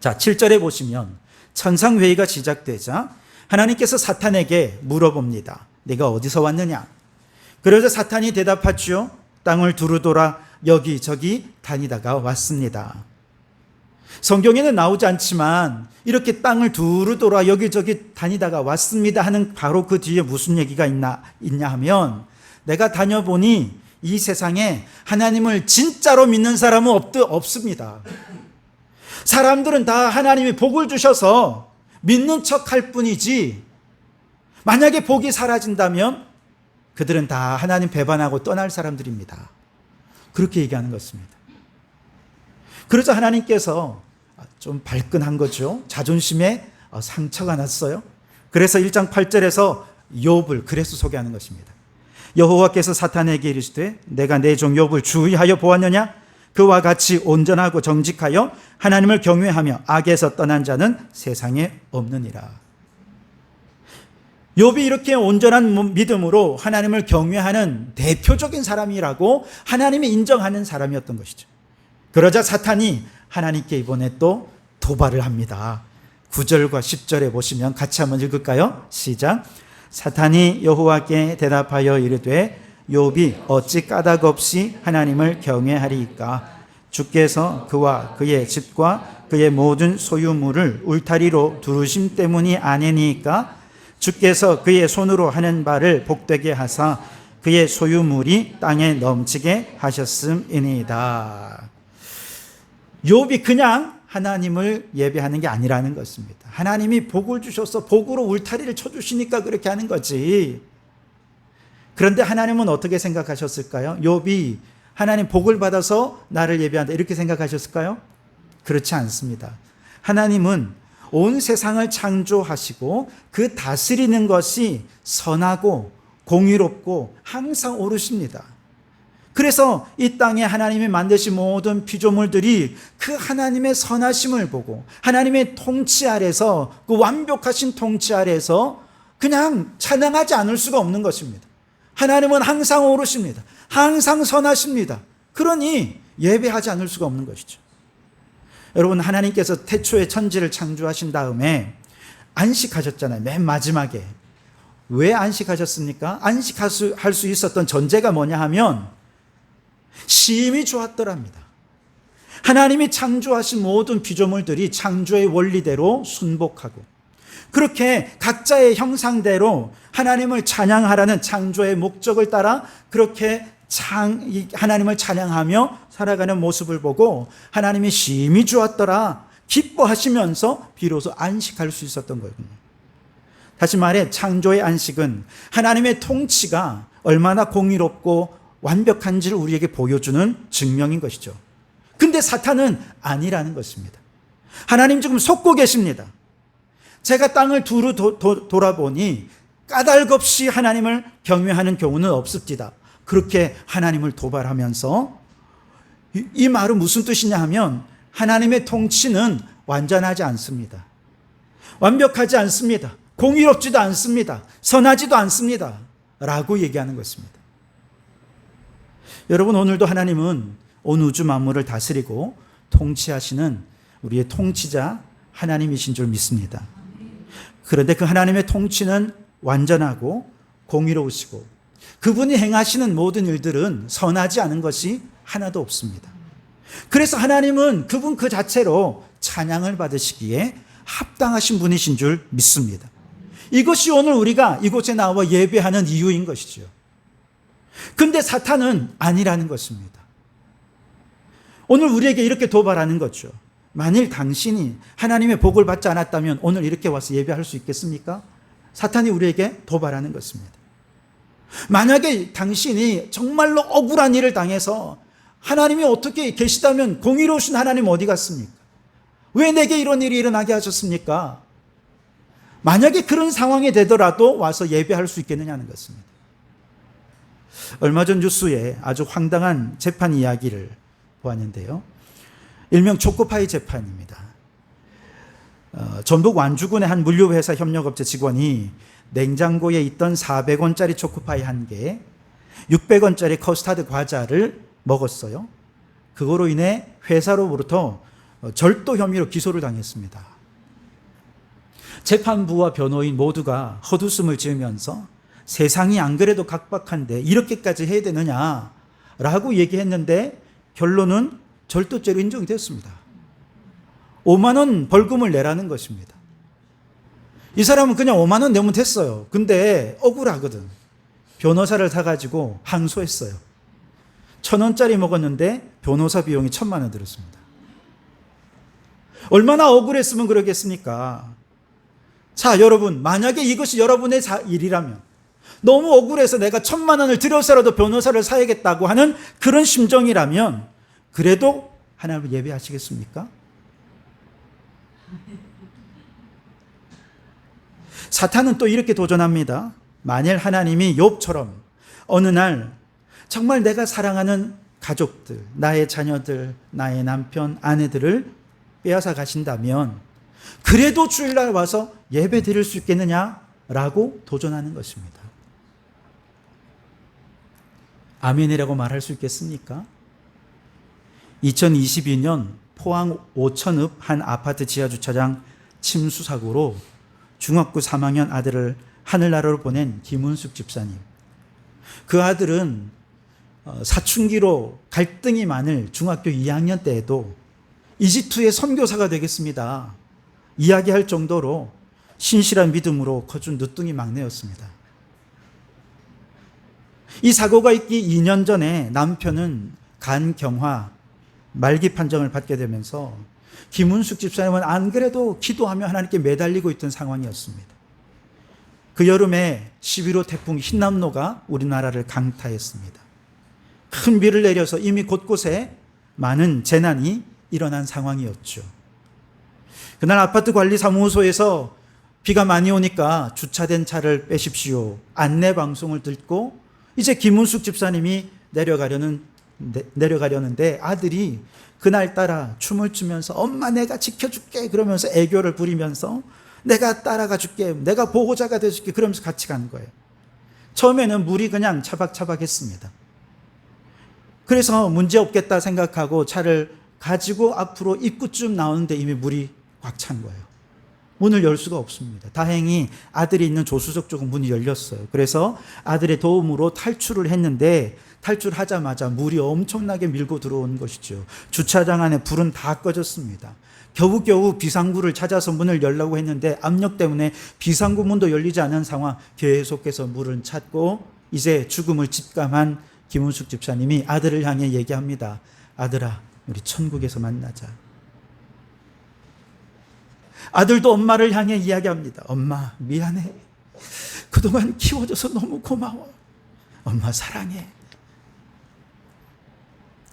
자, 7절에 보시면 천상회의가 시작되자 하나님께서 사탄에게 물어봅니다. 네가 어디서 왔느냐? 그러자 사탄이 대답하죠. 땅을 두루 돌아 여기저기 다니다가 왔습니다. 성경에는 나오지 않지만 이렇게 땅을 두루 돌아 여기저기 다니다가 왔습니다 하는 바로 그 뒤에 무슨 얘기가 있냐 하면 내가 다녀보니 이 세상에 하나님을 진짜로 믿는 사람은 없습니다. 사람들은 다 하나님이 복을 주셔서 믿는 척할 뿐이지 만약에 복이 사라진다면 그들은 다 하나님 배반하고 떠날 사람들입니다. 그렇게 얘기하는 것입니다. 그러자 하나님께서 좀 발끈한 거죠. 자존심에 상처가 났어요. 그래서 1장 8절에서 욥을 그래서 소개하는 것입니다. 여호와께서 사탄에게 이르시되 내가 내 종 욥을 주의하여 보았느냐? 그와 같이 온전하고 정직하여 하나님을 경외하며 악에서 떠난 자는 세상에 없느니라. 욥이 이렇게 온전한 믿음으로 하나님을 경외하는 대표적인 사람이라고 하나님이 인정하는 사람이었던 것이죠. 그러자 사탄이 하나님께 이번에 또 도발을 합니다. 9절과 10절에 보시면 같이 한번 읽을까요? 시작. 사탄이 여호와께 대답하여 이르되 욥이 어찌 까닭 없이 하나님을 경외하리이까? 주께서 그와 그의 집과 그의 모든 소유물을 울타리로 두르심 때문이 아니니까? 주께서 그의 손으로 하는 바를 복되게 하사 그의 소유물이 땅에 넘치게 하셨음이니이다. 욥이 그냥 하나님을 예배하는 게 아니라는 것입니다. 하나님이 복을 주셔서 복으로 울타리를 쳐주시니까 그렇게 하는 거지. 그런데 하나님은 어떻게 생각하셨을까요? 욥이 하나님 복을 받아서 나를 예배한다 이렇게 생각하셨을까요? 그렇지 않습니다. 하나님은 온 세상을 창조하시고 그 다스리는 것이 선하고 공의롭고 항상 옳으십니다. 그래서 이 땅에 하나님이 만드신 모든 피조물들이 그 하나님의 선하심을 보고 하나님의 통치 아래서 그 완벽하신 통치 아래서 그냥 찬양하지 않을 수가 없는 것입니다. 하나님은 항상 옳으십니다. 항상 선하십니다. 그러니 예배하지 않을 수가 없는 것이죠. 여러분, 하나님께서 태초에 천지를 창조하신 다음에 안식하셨잖아요. 맨 마지막에. 왜 안식하셨습니까? 안식할 수 있었던 전제가 뭐냐 하면 심히 좋았더랍니다. 하나님이 창조하신 모든 피조물들이 창조의 원리대로 순복하고 그렇게 각자의 형상대로 하나님을 찬양하라는 창조의 목적을 따라 그렇게 하나님을 찬양하며 살아가는 모습을 보고 하나님이 심히 좋았더라 기뻐하시면서 비로소 안식할 수 있었던 거거든요. 다시 말해 창조의 안식은 하나님의 통치가 얼마나 공의롭고 완벽한지를 우리에게 보여주는 증명인 것이죠. 근데 사탄은 아니라는 것입니다. 하나님 지금 속고 계십니다. 제가 땅을 두루 돌아보니 까닭없이 하나님을 경외하는 경우는 없습니다. 그렇게 하나님을 도발하면서 이 말은 무슨 뜻이냐 하면 하나님의 통치는 완전하지 않습니다. 완벽하지 않습니다. 공의롭지도 않습니다. 선하지도 않습니다. 라고 얘기하는 것입니다. 여러분, 오늘도 하나님은 온 우주 만물을 다스리고 통치하시는 우리의 통치자 하나님이신 줄 믿습니다. 그런데 그 하나님의 통치는 완전하고 공의로우시고 그분이 행하시는 모든 일들은 선하지 않은 것이 하나도 없습니다. 그래서 하나님은 그분 그 자체로 찬양을 받으시기에 합당하신 분이신 줄 믿습니다. 이것이 오늘 우리가 이곳에 나와 예배하는 이유인 것이죠. 근데 사탄은 아니라는 것입니다. 오늘 우리에게 이렇게 도발하는 거죠. 만일 당신이 하나님의 복을 받지 않았다면 오늘 이렇게 와서 예배할 수 있겠습니까? 사탄이 우리에게 도발하는 것입니다. 만약에 당신이 정말로 억울한 일을 당해서 하나님이 어떻게 계시다면 공의로우신 하나님 어디 갔습니까? 왜 내게 이런 일이 일어나게 하셨습니까? 만약에 그런 상황이 되더라도 와서 예배할 수 있겠느냐는 것입니다. 얼마 전 뉴스에 아주 황당한 재판 이야기를 보았는데요. 일명 초코파이 재판입니다. 전북 완주군의 한 물류회사 협력업체 직원이 냉장고에 있던 400원짜리 초코파이 한 개, 600원짜리 커스터드 과자를 먹었어요. 그거로 인해 회사로부터 절도 혐의로 기소를 당했습니다. 재판부와 변호인 모두가 헛웃음을 지으면서 세상이 안 그래도 각박한데 이렇게까지 해야 되느냐라고 얘기했는데 결론은 절도죄로 인정이 됐습니다. 5만 원 벌금을 내라는 것입니다. 이 사람은 그냥 5만 원 내면 됐어요. 근데 억울하거든. 변호사를 사가지고 항소했어요. 1,000원짜리 먹었는데 변호사 비용이 1,000만 원 들었습니다. 얼마나 억울했으면 그러겠습니까? 자, 여러분, 만약에 이것이 여러분의 일이라면 너무 억울해서 내가 1,000만 원을 들여서라도 변호사를 사야겠다고 하는 그런 심정이라면 그래도 하나님을 예배하시겠습니까? 사탄은 또 이렇게 도전합니다. 만일 하나님이 욥처럼 어느 날 정말 내가 사랑하는 가족들, 나의 자녀들, 나의 남편, 아내들을 빼앗아 가신다면 그래도 주일날 와서 예배 드릴 수 있겠느냐라고 도전하는 것입니다. 아멘이라고 말할 수 있겠습니까? 2022년 포항 오천읍 한 아파트 지하주차장 침수 사고로 중학교 3학년 아들을 하늘나라로 보낸 김은숙 집사님. 그 아들은 사춘기로 갈등이 많을 중학교 2학년 때에도 이집트의 선교사가 되겠습니다. 이야기할 정도로 신실한 믿음으로 커준 늦둥이 막내였습니다. 이 사고가 있기 2년 전에 남편은 간경화 말기 판정을 받게 되면서 김은숙 집사님은 안 그래도 기도하며 하나님께 매달리고 있던 상황이었습니다. 그 여름에 11호 태풍 흰남노가 우리나라를 강타했습니다. 큰 비를 내려서 이미 곳곳에 많은 재난이 일어난 상황이었죠. 그날 아파트 관리 사무소에서 비가 많이 오니까 주차된 차를 빼십시오. 안내 방송을 듣고 이제 김은숙 집사님이 내려가려는데 아들이 그날따라 춤을 추면서 엄마 내가 지켜줄게 그러면서 애교를 부리면서 내가 따라가 줄게, 내가 보호자가 돼줄게 그러면서 같이 가는 거예요. 처음에는 물이 그냥 차박차박했습니다. 그래서 문제 없겠다 생각하고 차를 가지고 앞으로 입구쯤 나오는데 이미 물이 꽉 찬 거예요. 문을 열 수가 없습니다. 다행히 아들이 있는 조수석 쪽은 문이 열렸어요. 그래서 아들의 도움으로 탈출을 했는데 탈출하자마자 물이 엄청나게 밀고 들어온 것이죠. 주차장 안에 불은 다 꺼졌습니다. 겨우겨우 비상구를 찾아서 문을 열려고 했는데 압력 때문에 비상구 문도 열리지 않은 상황, 계속해서 물을 찾고 이제 죽음을 직감한 김은숙 집사님이 아들을 향해 얘기합니다. 아들아, 우리 천국에서 만나자. 아들도 엄마를 향해 이야기합니다. 엄마, 미안해. 그동안 키워줘서 너무 고마워. 엄마 사랑해.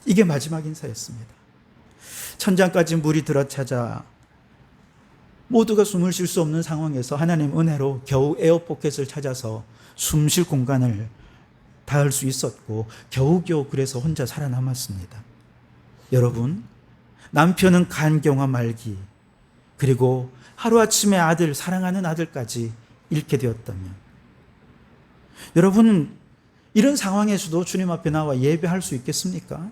이게 마지막 인사였습니다. 천장까지 물이 들어차자 모두가 숨을 쉴 수 없는 상황에서 하나님 은혜로 겨우 에어포켓을 찾아서 숨 쉴 공간을 닿을 수 있었고 겨우겨우 그래서 혼자 살아남았습니다. 여러분, 남편은 간경화 말기, 그리고 하루아침에 아들, 사랑하는 아들까지 잃게 되었다면 여러분, 이런 상황에서도 주님 앞에 나와 예배할 수 있겠습니까?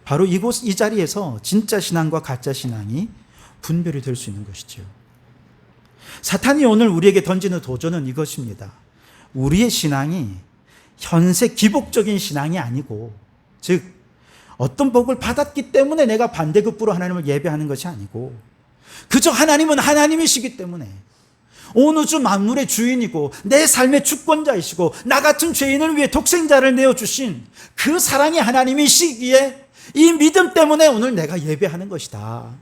바로 이 자리에서 진짜 신앙과 가짜 신앙이 분별이 될 수 있는 것이죠. 사탄이 오늘 우리에게 던지는 도전은 이것입니다. 우리의 신앙이 현세 기복적인 신앙이 아니고, 즉 어떤 복을 받았기 때문에 내가 반대급부로 하나님을 예배하는 것이 아니고 그저 하나님은 하나님이시기 때문에 온 우주 만물의 주인이고 내 삶의 주권자이시고 나 같은 죄인을 위해 독생자를 내어주신 그 사랑의 하나님이시기에 이 믿음 때문에 오늘 내가 예배하는 것이다.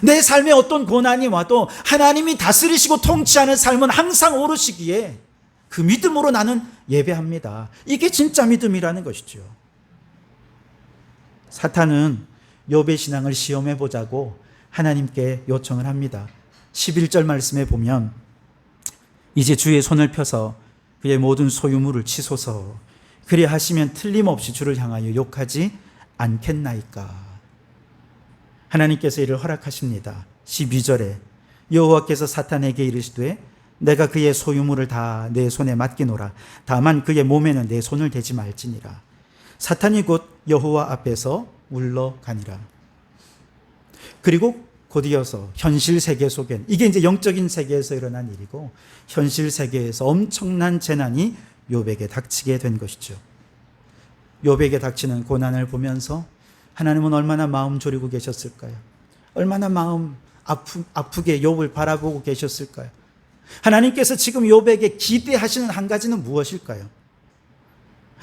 내 삶에 어떤 고난이 와도 하나님이 다스리시고 통치하는 삶은 항상 오르시기에 그 믿음으로 나는 예배합니다. 이게 진짜 믿음이라는 것이죠. 사탄은 욥의 신앙을 시험해 보자고 하나님께 요청을 합니다. 11절 말씀에 보면 이제 주의 손을 펴서 그의 모든 소유물을 치소서. 그리하시면 틀림없이 주를 향하여 욕하지 않겠나이까. 하나님께서 이를 허락하십니다. 12절에 여호와께서 사탄에게 이르시되 내가 그의 소유물을 다 내 손에 맡기노라. 다만 그의 몸에는 내 손을 대지 말지니라. 사탄이 곧 여호와 앞에서 물러가니라. 그리고 곧 이어서 현실 세계 속엔, 이게 이제 영적인 세계에서 일어난 일이고 현실 세계에서 엄청난 재난이 욥에게 닥치게 된 것이죠. 욥에게 닥치는 고난을 보면서 하나님은 얼마나 마음 졸이고 계셨을까요? 얼마나 마음 아프게 욥을 바라보고 계셨을까요? 하나님께서 지금 욥에게 기대하시는 한 가지는 무엇일까요?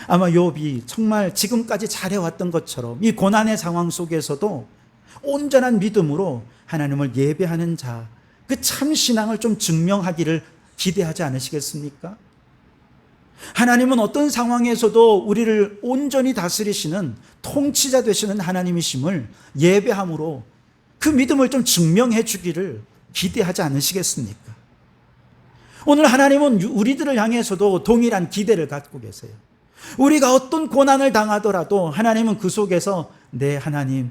아마 욥이 정말 지금까지 잘해왔던 것처럼 이 고난의 상황 속에서도 온전한 믿음으로 하나님을 예배하는 자, 그 참 신앙을 좀 증명하기를 기대하지 않으시겠습니까? 하나님은 어떤 상황에서도 우리를 온전히 다스리시는 통치자 되시는 하나님이심을 예배함으로 그 믿음을 좀 증명해 주기를 기대하지 않으시겠습니까? 오늘 하나님은 우리들을 향해서도 동일한 기대를 갖고 계세요. 우리가 어떤 고난을 당하더라도 하나님은 그 속에서 네, 하나님,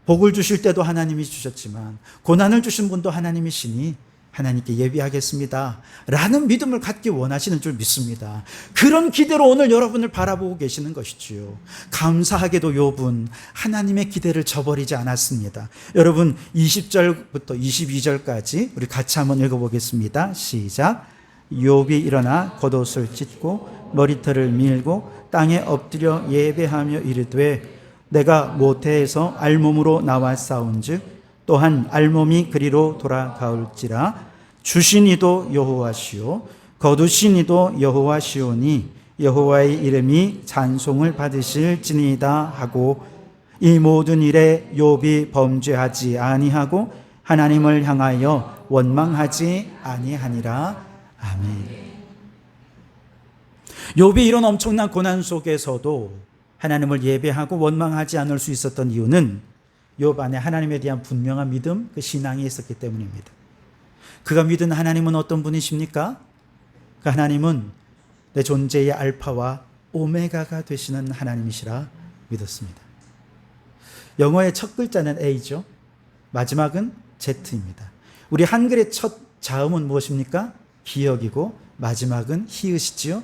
복을 주실 때도 하나님이 주셨지만 고난을 주신 분도 하나님이시니 하나님께 예비하겠습니다 라는 믿음을 갖기 원하시는 줄 믿습니다. 그런 기대로 오늘 여러분을 바라보고 계시는 것이지요. 감사하게도 욥은 하나님의 기대를 저버리지 않았습니다. 여러분 20절부터 22절까지 우리 같이 한번 읽어보겠습니다. 시작. 욥이 일어나 겉옷을 찢고 머리털을 밀고 땅에 엎드려 예배하며 이르되 내가 모태에서 알몸으로 나와 싸운즉 또한 알몸이 그리로 돌아가올지라. 주신 이도 여호와시오 거두신 이도 여호와시오니 여호와의 이름이 찬송을 받으실지니이다 하고 이 모든 일에 욥이 범죄하지 아니하고 하나님을 향하여 원망하지 아니하니라. 아멘. 욥이 이런 엄청난 고난 속에서도 하나님을 예배하고 원망하지 않을 수 있었던 이유는 욥 안에 하나님에 대한 분명한 믿음, 그 신앙이 있었기 때문입니다. 그가 믿은 하나님은 어떤 분이십니까? 그 하나님은 내 존재의 알파와 오메가가 되시는 하나님이시라 믿었습니다. 영어의 첫 글자는 A죠. 마지막은 Z입니다. 우리 한글의 첫 자음은 무엇입니까? 기역이고 마지막은 히읗이지요.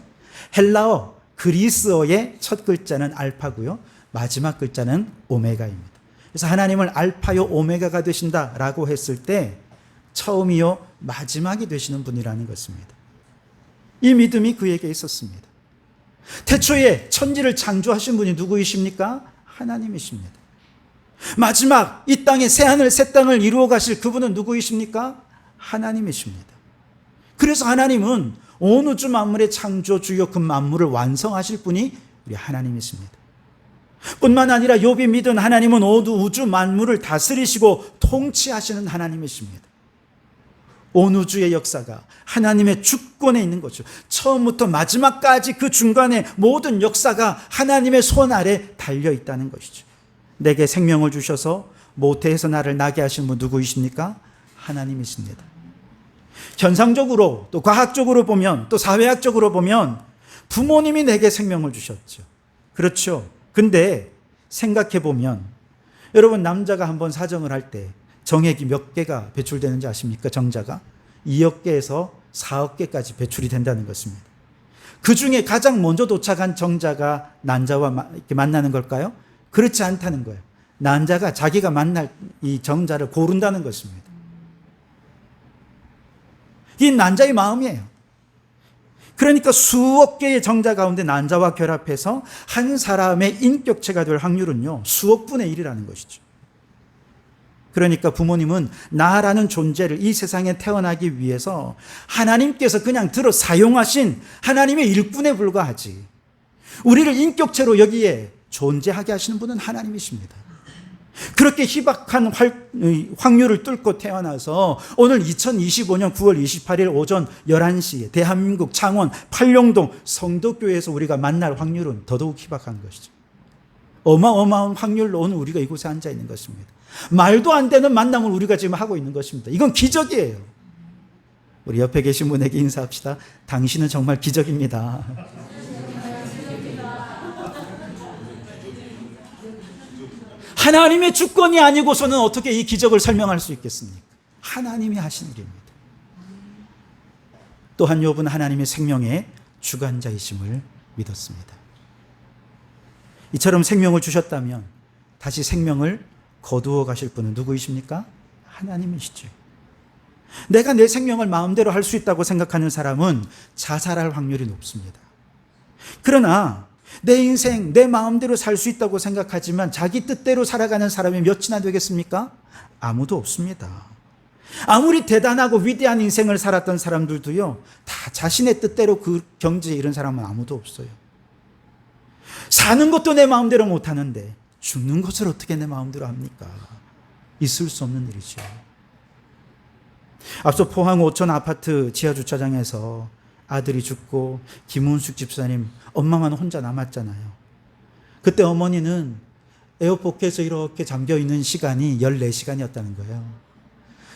헬라어, 그리스어의 첫 글자는 알파고요. 마지막 글자는 오메가입니다. 그래서 하나님을 알파요 오메가가 되신다라고 했을 때 처음이요 마지막이 되시는 분이라는 것입니다. 이 믿음이 그에게 있었습니다. 태초에 천지를 창조하신 분이 누구이십니까? 하나님이십니다. 마지막 이 땅에 새하늘 새 땅을 이루어 가실 그분은 누구이십니까? 하나님이십니다. 그래서 하나님은 온 우주 만물의 창조주요 그 만물을 완성하실 분이 우리 하나님이십니다. 뿐만 아니라 욥이 믿은 하나님은 온 우주 만물을 다스리시고 통치하시는 하나님이십니다. 온 우주의 역사가 하나님의 주권에 있는 거죠. 처음부터 마지막까지 그 중간에 모든 역사가 하나님의 손 아래 달려 있다는 것이죠. 내게 생명을 주셔서 모태에서 나를 나게 하신 분 누구이십니까? 하나님이십니다. 현상적으로 또 과학적으로 보면 또 사회학적으로 보면 부모님이 내게 생명을 주셨죠. 그렇죠. 근데 생각해 보면 여러분 남자가 한번 사정을 할 때 정액이 몇 개가 배출되는지 아십니까? 정자가 2억 개에서 4억 개까지 배출이 된다는 것입니다. 그 중에 가장 먼저 도착한 정자가 난자와 이렇게 만나는 걸까요? 그렇지 않다는 거예요. 난자가 자기가 만날 이 정자를 고른다는 것입니다. 이 난자의 마음이에요. 그러니까 수억 개의 정자 가운데 난자와 결합해서 한 사람의 인격체가 될 확률은요 수억 분의 1이라는 것이죠. 그러니까 부모님은 나라는 존재를 이 세상에 태어나기 위해서 하나님께서 그냥 들어 사용하신 하나님의 일꾼에 불과하지, 우리를 인격체로 여기에 존재하게 하시는 분은 하나님이십니다. 그렇게 희박한 확률을 뚫고 태어나서 오늘 2025년 9월 28일 오전 11시에 대한민국 창원 팔룡동 성덕교회에서 우리가 만날 확률은 더더욱 희박한 것이죠. 어마어마한 확률로 오늘 우리가 이곳에 앉아 있는 것입니다. 말도 안 되는 만남을 우리가 지금 하고 있는 것입니다. 이건 기적이에요. 우리 옆에 계신 분에게 인사합시다. 당신은 정말 기적입니다. 하나님의 주권이 아니고서는 어떻게 이 기적을 설명할 수 있겠습니까? 하나님이 하신 일입니다. 또한 욥은 하나님의 생명의 주관자이심을 믿었습니다. 이처럼 생명을 주셨다면 다시 생명을 거두어 가실 분은 누구이십니까? 하나님이시죠. 내가 내 생명을 마음대로 할 수 있다고 생각하는 사람은 자살할 확률이 높습니다. 그러나 내 인생 내 마음대로 살 수 있다고 생각하지만 자기 뜻대로 살아가는 사람이 몇이나 되겠습니까? 아무도 없습니다. 아무리 대단하고 위대한 인생을 살았던 사람들도요 다 자신의 뜻대로 그 경지에 이른 사람은 아무도 없어요. 사는 것도 내 마음대로 못하는데 죽는 것을 어떻게 내 마음대로 합니까? 있을 수 없는 일이죠. 앞서 포항 오천 아파트 지하주차장에서 아들이 죽고 김은숙 집사님 엄마만 혼자 남았잖아요. 그때 어머니는 에어포켓에서 이렇게 잠겨있는 시간이 14시간이었다는 거예요.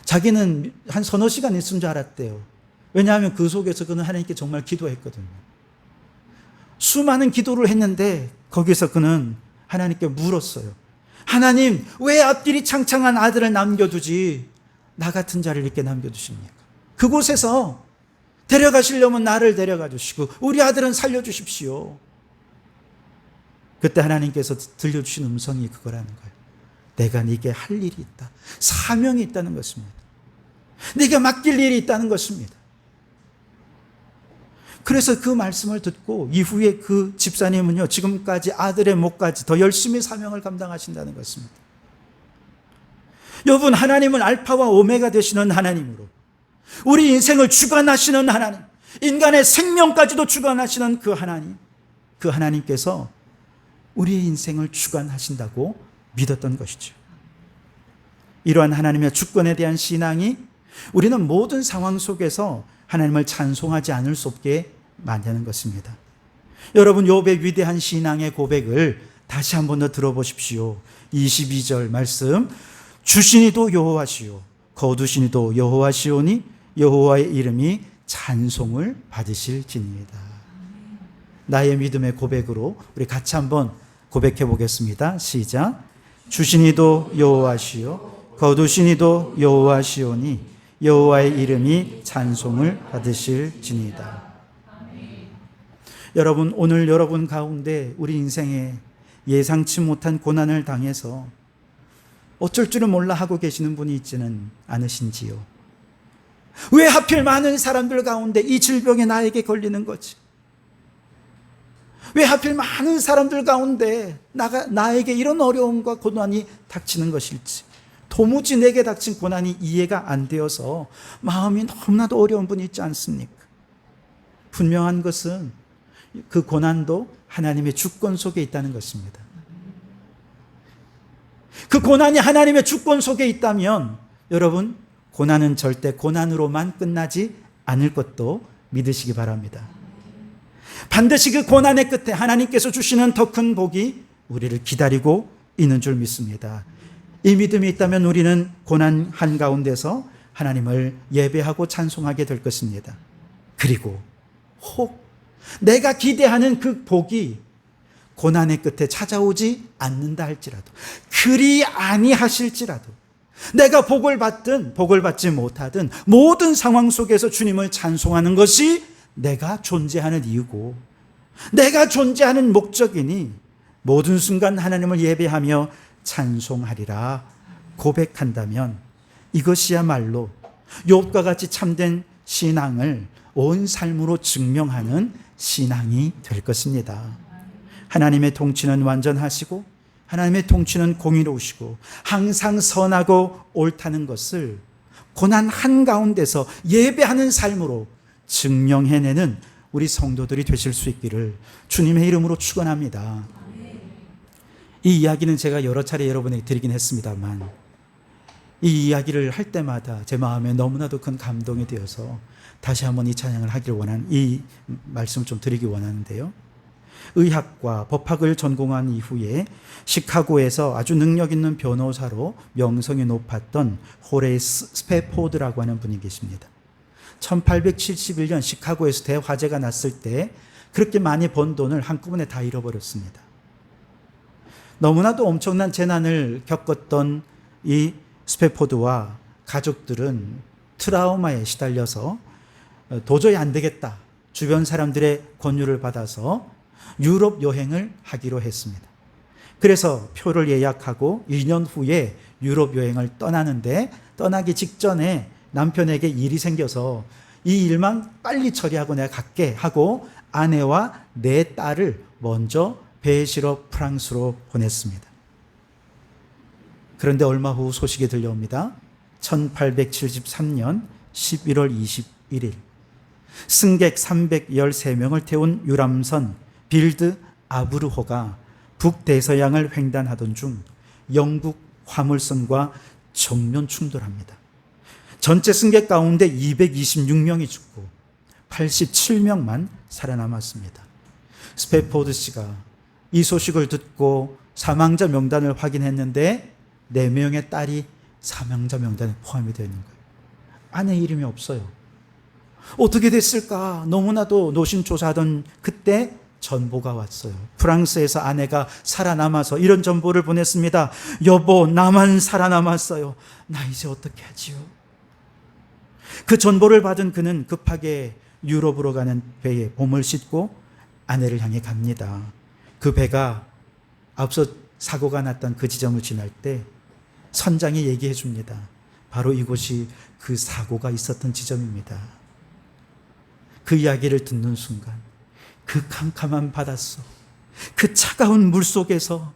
자기는 한 서너 시간 있은 줄 알았대요. 왜냐하면 그 속에서 그는 하나님께 정말 기도했거든요. 수많은 기도를 했는데 거기서 그는 하나님께 물었어요. 하나님, 왜 앞길이 창창한 아들을 남겨두지 나 같은 자를 이렇게 남겨두십니까? 그곳에서 데려가시려면 나를 데려가 주시고 우리 아들은 살려주십시오. 그때 하나님께서 들려주신 음성이 그거라는 거예요. 내가 네게 할 일이 있다. 사명이 있다는 것입니다. 네가 맡길 일이 있다는 것입니다. 그래서 그 말씀을 듣고 이후에 그 집사님은요 지금까지 아들의 목까지 더 열심히 사명을 감당하신다는 것입니다. 여러분, 하나님은 알파와 오메가 되시는 하나님으로 우리 인생을 주관하시는 하나님, 인간의 생명까지도 주관하시는 그 하나님, 그 하나님께서 우리의 인생을 주관하신다고 믿었던 것이죠. 이러한 하나님의 주권에 대한 신앙이 우리는 모든 상황 속에서 하나님을 찬송하지 않을 수 없게 만드는 것입니다. 여러분, 욥의 위대한 신앙의 고백을 다시 한 번 더 들어보십시오. 22절 말씀, 주시니도 여호와시요 거두시니도 여호와시오니 여호와의 이름이 찬송을 받으실지니이다. 나의 믿음의 고백으로 우리 같이 한번 고백해 보겠습니다. 시작. 주시니도 여호와시요 거두시니도 여호와시오니 여호와의 이름이 찬송을 받으실지니이다. 여러분, 오늘 여러분 가운데 우리 인생에 예상치 못한 고난을 당해서 어쩔 줄은 몰라 하고 계시는 분이 있지는 않으신지요? 왜 하필 많은 사람들 가운데 이 질병이 나에게 걸리는 거지? 왜 하필 많은 사람들 가운데 나에게 이런 어려움과 고난이 닥치는 것일지, 도무지 내게 닥친 고난이 이해가 안 되어서 마음이 너무나도 어려운 분이 있지 않습니까? 분명한 것은 그 고난도 하나님의 주권 속에 있다는 것입니다. 그 고난이 하나님의 주권 속에 있다면 여러분, 고난은 절대 고난으로만 끝나지 않을 것도 믿으시기 바랍니다. 반드시 그 고난의 끝에 하나님께서 주시는 더 큰 복이 우리를 기다리고 있는 줄 믿습니다. 이 믿음이 있다면 우리는 고난 한가운데서 하나님을 예배하고 찬송하게 될 것입니다. 그리고 혹 내가 기대하는 그 복이 고난의 끝에 찾아오지 않는다 할지라도, 그리 아니하실지라도, 내가 복을 받든 복을 받지 못하든 모든 상황 속에서 주님을 찬송하는 것이 내가 존재하는 이유고 내가 존재하는 목적이니 모든 순간 하나님을 예배하며 찬송하리라 고백한다면 이것이야말로 욥과 같이 참된 신앙을 온 삶으로 증명하는 신앙이 될 것입니다. 하나님의 통치는 완전하시고 하나님의 통치는 공의로우시고 항상 선하고 옳다는 것을 고난 한가운데서 예배하는 삶으로 증명해내는 우리 성도들이 되실 수 있기를 주님의 이름으로 축원합니다. 이 이야기는 제가 여러 차례 여러분에게 드리긴 했습니다만 이 이야기를 할 때마다 제 마음에 너무나도 큰 감동이 되어서 다시 한번 이 찬양을 하길 원하는, 이 말씀을 좀 드리기 원하는데요. 의학과 법학을 전공한 이후에 시카고에서 아주 능력 있는 변호사로 명성이 높았던 호레이스 스패포드라고 하는 분이 계십니다. 1871년 시카고에서 대화재가 났을 때 그렇게 많이 번 돈을 한꺼번에 다 잃어버렸습니다. 너무나도 엄청난 재난을 겪었던 이 스패포드와 가족들은 트라우마에 시달려서 도저히 안 되겠다, 주변 사람들의 권유를 받아서 유럽 여행을 하기로 했습니다. 그래서 표를 예약하고 2년 후에 유럽 여행을 떠나는데, 떠나기 직전에 남편에게 일이 생겨서 이 일만 빨리 처리하고 내가 갈게 하고 아내와 4딸을 먼저 배에 실어 프랑스로 보냈습니다. 그런데 얼마 후 소식이 들려옵니다. 1873년 11월 21일 승객 313명을 태운 유람선 빌드 아브르호가 북대서양을 횡단하던 중 영국 화물선과 정면 충돌합니다. 전체 승객 가운데 226명이 죽고 87명만 살아남았습니다. 스패포드 씨가 이 소식을 듣고 사망자 명단을 확인했는데 4명의 딸이 사망자 명단에 포함이 되는 거예요. 아내 이름이 없어요. 어떻게 됐을까? 너무나도 노심초사하던 그때 전보가 왔어요. 프랑스에서 아내가 살아남아서 이런 전보를 보냈습니다. 여보, 나만 살아남았어요. 나 이제 어떻게 하지요? 그 전보를 받은 그는 급하게 유럽으로 가는 배에 몸을 싣고 아내를 향해 갑니다. 그 배가 앞서 사고가 났던 그 지점을 지날 때 선장이 얘기해 줍니다. 바로 이곳이 그 사고가 있었던 지점입니다. 그 이야기를 듣는 순간 그 캄캄한 바닷속, 그 차가운 물 속에서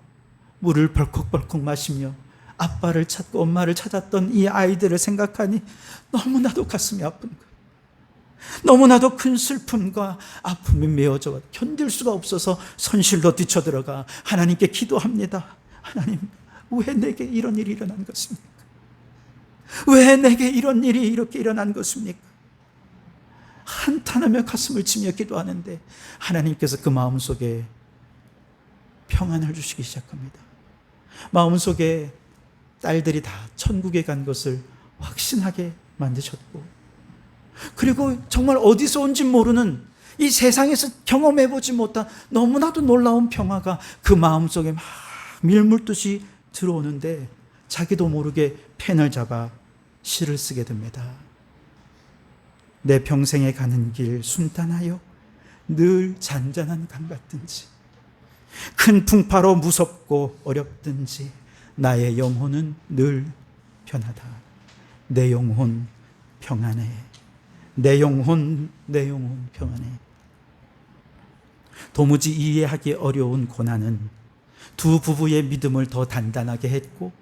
물을 벌컥벌컥 마시며 아빠를 찾고 엄마를 찾았던 이 아이들을 생각하니 너무나도 가슴이 아픈 거예요. 너무나도 큰 슬픔과 아픔이 메어져 견딜 수가 없어서 선실로 뛰쳐들어가 하나님께 기도합니다. 하나님, 왜 내게 이런 일이 일어난 것입니까? 왜 내게 이런 일이 이렇게 일어난 것입니까? 한탄하며 가슴을 치며 기도하는데 하나님께서 그 마음속에 평안을 주시기 시작합니다. 마음속에 딸들이 다 천국에 간 것을 확신하게 만드셨고, 그리고 정말 어디서 온지 모르는 이 세상에서 경험해보지 못한 너무나도 놀라운 평화가 그 마음속에 막 밀물듯이 들어오는데 자기도 모르게 펜을 잡아 시를 쓰게 됩니다. 내 평생에 가는 길 순탄하여 늘 잔잔한 강 같든지, 큰 풍파로 무섭고 어렵든지 나의 영혼은 늘 편하다. 내 영혼 평안해. 내 영혼 평안해. 도무지 이해하기 어려운 고난은 두 부부의 믿음을 더 단단하게 했고,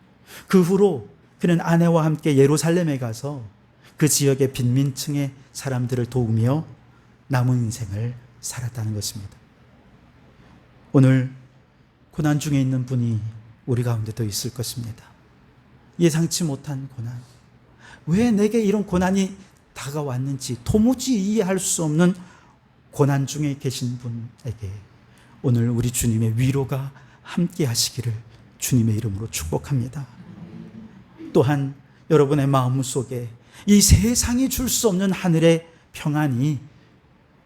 그 후로 그는 아내와 함께 예루살렘에 가서 그 지역의 빈민층의 사람들을 도우며 남은 인생을 살았다는 것입니다. 오늘 고난 중에 있는 분이 우리 가운데도 있을 것입니다. 예상치 못한 고난, 왜 내게 이런 고난이 다가왔는지 도무지 이해할 수 없는 고난 중에 계신 분에게 오늘 우리 주님의 위로가 함께 하시기를 주님의 이름으로 축복합니다. 또한 여러분의 마음속에 이 세상이 줄 수 없는 하늘의 평안이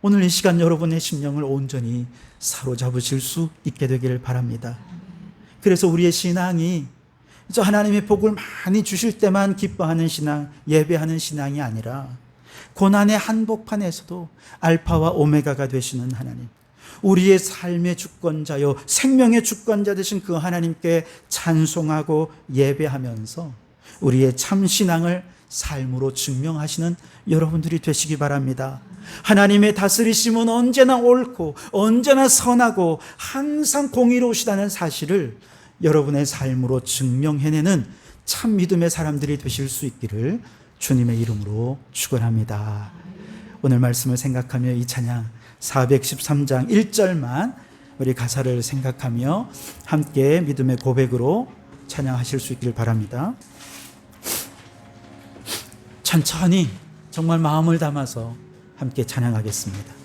오늘 이 시간 여러분의 심령을 온전히 사로잡으실 수 있게 되기를 바랍니다. 그래서 우리의 신앙이 저 하나님의 복을 많이 주실 때만 기뻐하는 신앙, 예배하는 신앙이 아니라 고난의 한복판에서도 알파와 오메가가 되시는 하나님, 우리의 삶의 주권자요 생명의 주권자 되신 그 하나님께 찬송하고 예배하면서 우리의 참 신앙을 삶으로 증명하시는 여러분들이 되시기 바랍니다. 하나님의 다스리심은 언제나 옳고 언제나 선하고 항상 공의로우시다는 사실을 여러분의 삶으로 증명해내는 참 믿음의 사람들이 되실 수 있기를 주님의 이름으로 축원합니다. 오늘 말씀을 생각하며 이 찬양 413장 1절만 우리 가사를 생각하며 함께 믿음의 고백으로 찬양하실 수 있기를 바랍니다. 천천히 정말 마음을 담아서 함께 찬양하겠습니다.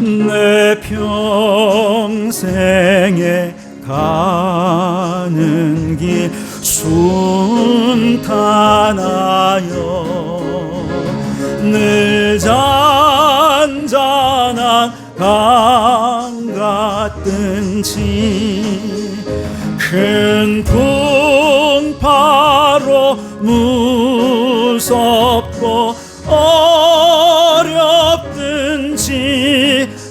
내 평생에 가는 길 순탄하여 늘 잔잔한 강 같든지 큰 풍파로 무섭고 어렵든지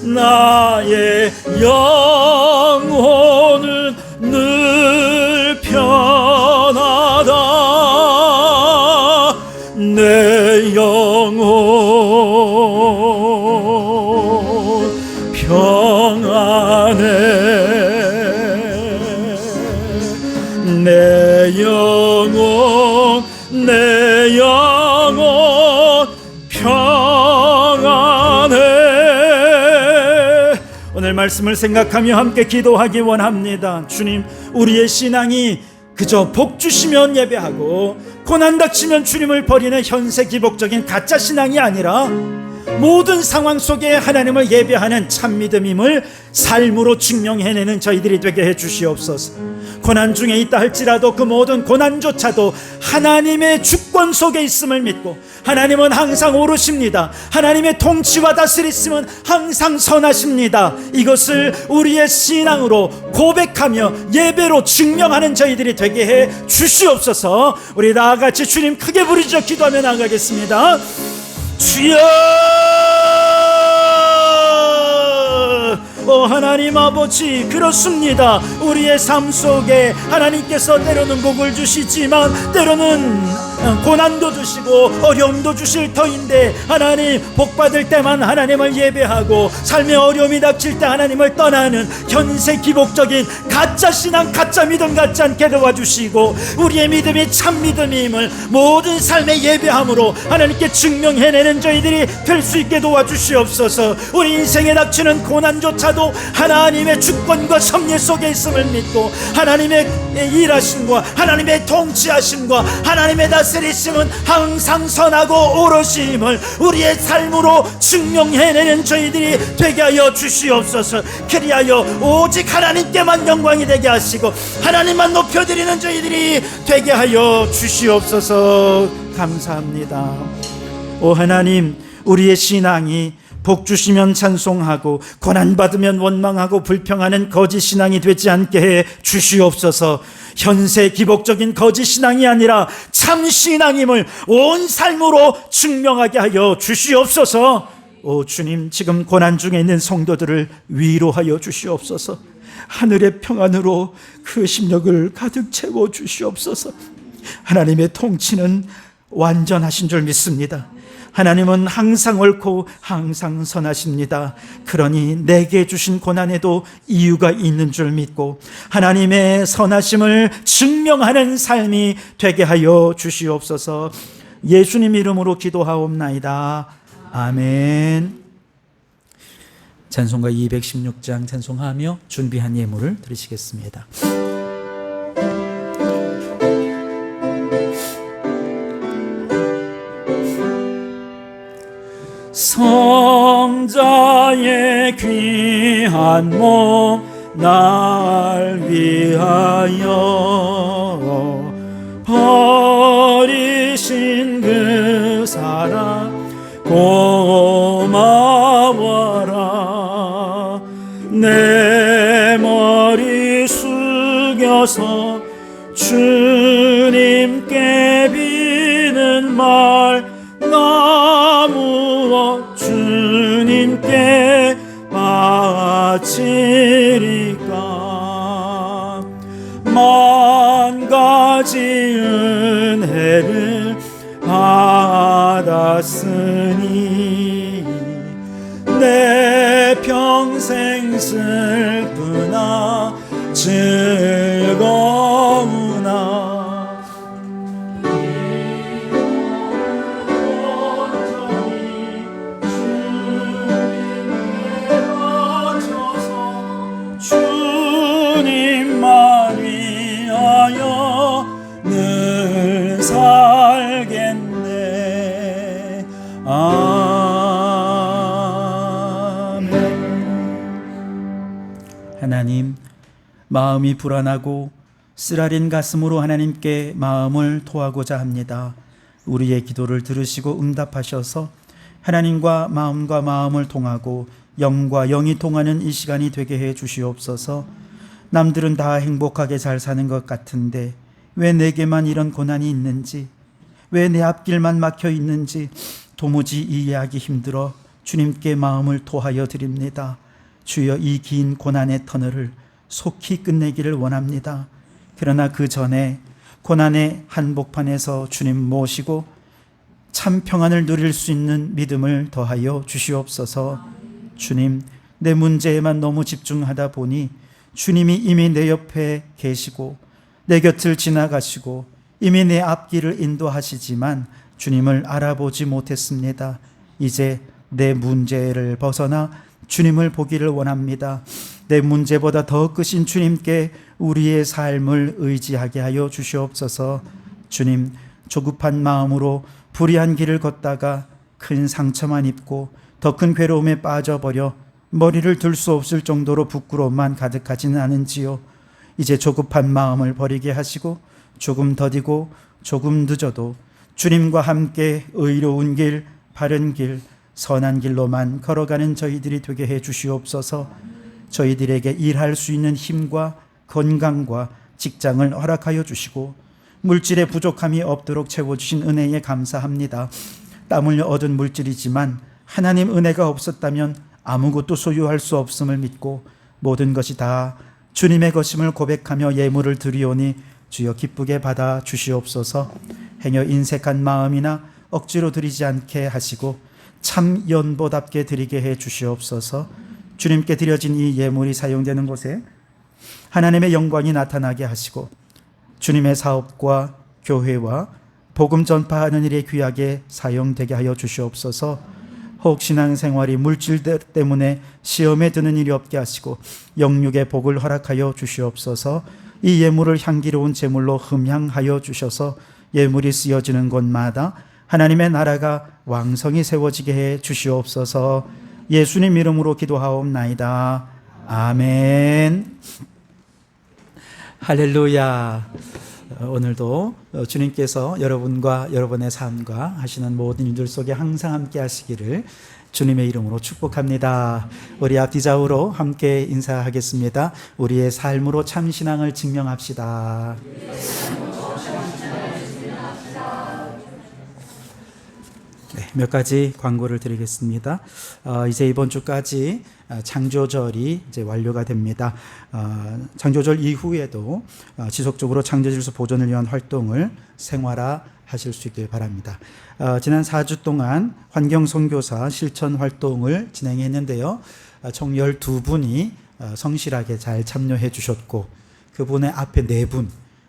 나의 영혼은 늘 편하다. 내 영혼 평안해. 내 영혼 평안해. 오늘 말씀을 생각하며 함께 기도하기 원합니다. 주님, 우리의 신앙이 그저 복 주시면 예배하고 고난 닥치면 주님을 버리는 현세 기복적인 가짜 신앙이 아니라 모든 상황 속에 하나님을 예배하는 참 믿음임을 삶으로 증명해내는 저희들이 되게 해주시옵소서. 고난 중에 있다 할지라도 그 모든 고난조차도 하나님의 주권 속에 있음을 믿고 하나님은 항상 오르십니다. 하나님의 통치와 다스리심은 항상 선하십니다. 이것을 우리의 신앙으로 고백하며 예배로 증명하는 저희들이 되게 해 주시옵소서. 우리 다같이 주님 크게 부르짖어 기도하며 나가겠습니다. 주여, 하나님 아버지, 그렇습니다. 우리의 삶 속에 하나님께서 때로는 복을 주시지만 때로는 고난도 주시고 어려움도 주실 터인데 하나님, 복 받을 때만 하나님을 예배하고 삶의 어려움이 닥칠 때 하나님을 떠나는 현세 기복적인 가짜 신앙, 가짜 믿음 같지 않게 도와주시고 우리의 믿음이 참 믿음임을 모든 삶의 예배함으로 하나님께 증명해내는 저희들이 될 수 있게 도와주시옵소서. 우리 인생에 닥치는 고난조차도 하나님의 주권과 섭리 속에 있음을 믿고 하나님의 일하심과 하나님의 통치하심과 하나님의 다스리심은 항상 선하고 오롯임을 우리의 삶으로 증명해내는 저희들이 되게 하여 주시옵소서. 그리하여 오직 하나님께만 영광이 되게 하시고 하나님만 높여드리는 저희들이 되게 하여 주시옵소서. 감사합니다. 오 하나님, 우리의 신앙이 복 주시면 찬송하고 고난받으면 원망하고 불평하는 거짓 신앙이 되지 않게 해 주시옵소서. 현세 기복적인 거짓 신앙이 아니라 참 신앙임을 온 삶으로 증명하게 하여 주시옵소서. 오 주님, 지금 고난 중에 있는 성도들을 위로하여 주시옵소서. 하늘의 평안으로 그 심령을 가득 채워 주시옵소서. 하나님의 통치는 완전하신 줄 믿습니다. 하나님은 항상 옳고 항상 선하십니다. 그러니 내게 주신 고난에도 이유가 있는 줄 믿고 하나님의 선하심을 증명하는 삶이 되게 하여 주시옵소서. 예수님 이름으로 기도하옵나이다. 아멘. 찬송가 216장 찬송하며 준비한 예물을 드리시겠습니다. 성자의 귀한 몸 날 위하여 버리신 그 사랑 고마워라. 내 머리 숙여서 주님께 비는 말 나무어 주님께 바치리까. 만 가지 은혜를 받았으니 내 평생 슬프나 즐거우나 주님만 위하여 늘 살겠네. 아멘. 하나님, 마음이 불안하고 쓰라린 가슴으로 하나님께 마음을 토하고자 합니다. 우리의 기도를 들으시고 응답하셔서 하나님과 마음을 통하고 영과 영이 통하는 이 시간이 되게 해 주시옵소서. 남들은 다 행복하게 잘 사는 것 같은데 왜 내게만 이런 고난이 있는지, 왜 내 앞길만 막혀 있는지 도무지 이해하기 힘들어 주님께 마음을 토하여 드립니다. 주여, 이 긴 고난의 터널을 속히 끝내기를 원합니다. 그러나 그 전에 고난의 한복판에서 주님 모시고 참 평안을 누릴 수 있는 믿음을 더하여 주시옵소서. 주님, 내 문제에만 너무 집중하다 보니 주님이 이미 내 옆에 계시고 내 곁을 지나가시고 이미 내 앞길을 인도하시지만 주님을 알아보지 못했습니다. 이제 내 문제를 벗어나 주님을 보기를 원합니다. 내 문제보다 더 크신 주님께 우리의 삶을 의지하게 하여 주시옵소서. 주님, 조급한 마음으로 불의한 길을 걷다가 큰 상처만 입고 더 큰 괴로움에 빠져버려 머리를 들 수 없을 정도로 부끄러움만 가득하지는 않은지요. 이제 조급한 마음을 버리게 하시고 조금 더디고 조금 늦어도 주님과 함께 의로운 길, 바른 길, 선한 길로만 걸어가는 저희들이 되게 해 주시옵소서. 저희들에게 일할 수 있는 힘과 건강과 직장을 허락하여 주시고 물질의 부족함이 없도록 채워주신 은혜에 감사합니다. 땀 흘려 얻은 물질이지만 하나님 은혜가 없었다면 아무것도 소유할 수 없음을 믿고 모든 것이 다 주님의 것임을 고백하며 예물을 드리오니 주여 기쁘게 받아 주시옵소서. 행여 인색한 마음이나 억지로 드리지 않게 하시고 참 연보답게 드리게 해 주시옵소서. 주님께 드려진 이 예물이 사용되는 곳에 하나님의 영광이 나타나게 하시고 주님의 사업과 교회와 복음 전파하는 일에 귀하게 사용되게 하여 주시옵소서. 혹 신앙생활이 물질 때문에 시험에 드는 일이 없게 하시고 영육의 복을 허락하여 주시옵소서. 이 예물을 향기로운 제물로 흠향하여 주셔서 예물이 쓰여지는 곳마다 하나님의 나라가 왕성히 세워지게 해 주시옵소서. 예수님 이름으로 기도하옵나이다. 아멘. 할렐루야. 오늘도 주님께서 여러분과 여러분의 삶과 하시는 모든 일들 속에 항상 함께 하시기를 주님의 이름으로 축복합니다. 우리 앞 좌우로 함께 인사하겠습니다. 우리의 삶으로 참신앙을 증명합시다. 네, 몇 가지 광고를 드리겠습니다. 이제 이번 주까지 창조절이 이제 완료가 됩니다. 창조절 이후에도 지속적으로 창조질서 보존을 위한 활동을 생활화하실 수 있길 바랍니다. 지난 4주 동안 환경선교사 실천 활동을 진행했는데요. 총 12분이 성실하게 잘 참여해 주셨고 그분의 앞에 4분,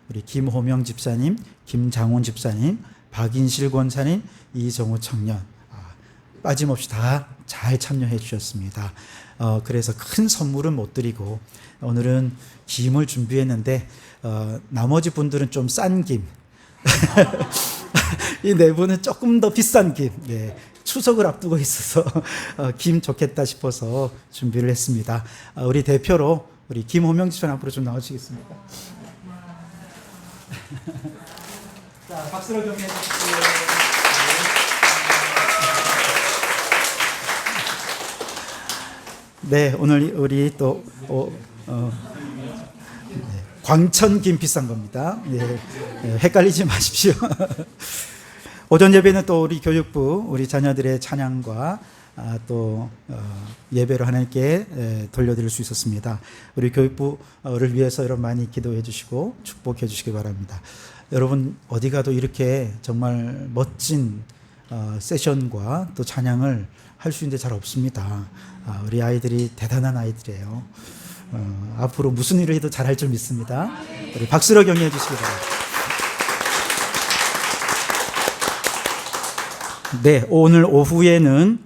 우리 김호명 집사님, 김장훈 집사님, 박인실 권사님, 이정우 청년 빠짐없이 다 잘 참여해 주셨습니다. 그래서 큰 선물은 못 드리고 오늘은 김을 준비했는데 나머지 분들은 좀 싼 김, 이 4분은 조금 더 비싼 김, 네, 추석을 앞두고 있어서 김 좋겠다 싶어서 준비를 했습니다. 우리 대표로 우리 김호명 집사님 앞으로 좀 나와주시겠습니까? 자, 박수로 격려해 주십시오. 네, 오늘 우리 또 광천김 비싼 겁니다. 네, 헷갈리지 마십시오. 오전 예배는 또 우리 교육부 우리 자녀들의 찬양과 또 예배로 하나님께 돌려드릴 수 있었습니다. 우리 교육부를 위해서 여러분 많이 기도해 주시고 축복해 주시기 바랍니다. 여러분 어디 가도 이렇게 정말 멋진 세션과 또 찬양을 할 수 있는데 잘 없습니다. 우리 아이들이 대단한 아이들이에요. 앞으로 무슨 일을 해도 잘할 줄 믿습니다. 우리 박수로 격려해 주시기 바랍니다. 네, 오늘 오후에는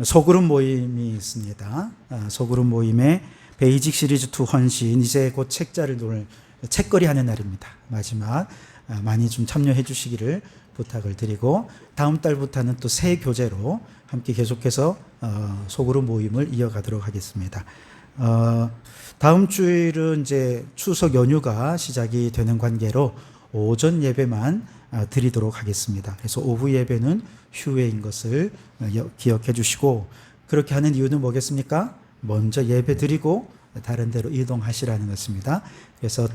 소그룹 모임이 있습니다. 소그룹 모임에 베이직 시리즈 2 헌신, 이제 곧 책자를 놓을 책거리 하는 날입니다. 마지막 많이 좀 참여해 주시기를 부탁을 드리고 다음 달부터는 또 새 교재로 함께 계속해서 소그룹 모임을 이어가도록 하겠습니다. 다음 주일은 이제 추석 연휴가 시작이 되는 관계로 오전 예배만 드리도록 하겠습니다. 그래서 오후 예배는 휴회인 것을 기억해 주시고 그렇게 하는 이유는 뭐겠습니까? 먼저 예배 드리고 다른 데로 이동하시라는 것입니다. 그래서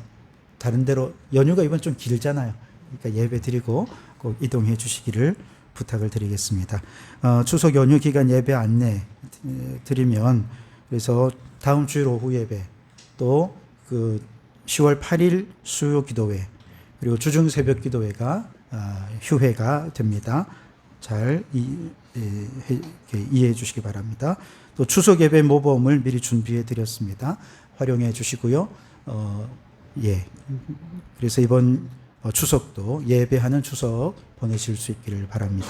다른 데로 연휴가 이번 좀 길잖아요. 그러니까 예배 드리고 꼭 이동해 주시기를 부탁을 드리겠습니다. 추석 연휴 기간 예배 안내 드리면 그래서 다음 주일 오후 예배 또 그 10월 8일 수요 기도회 그리고 주중 새벽 기도회가 휴회가 됩니다. 잘 이해해 주시기 바랍니다. 또 추석 예배 모범을 미리 준비해 드렸습니다. 활용해 주시고요. 그래서 이번 추석도 예배하는 추석 보내실 수 있기를 바랍니다.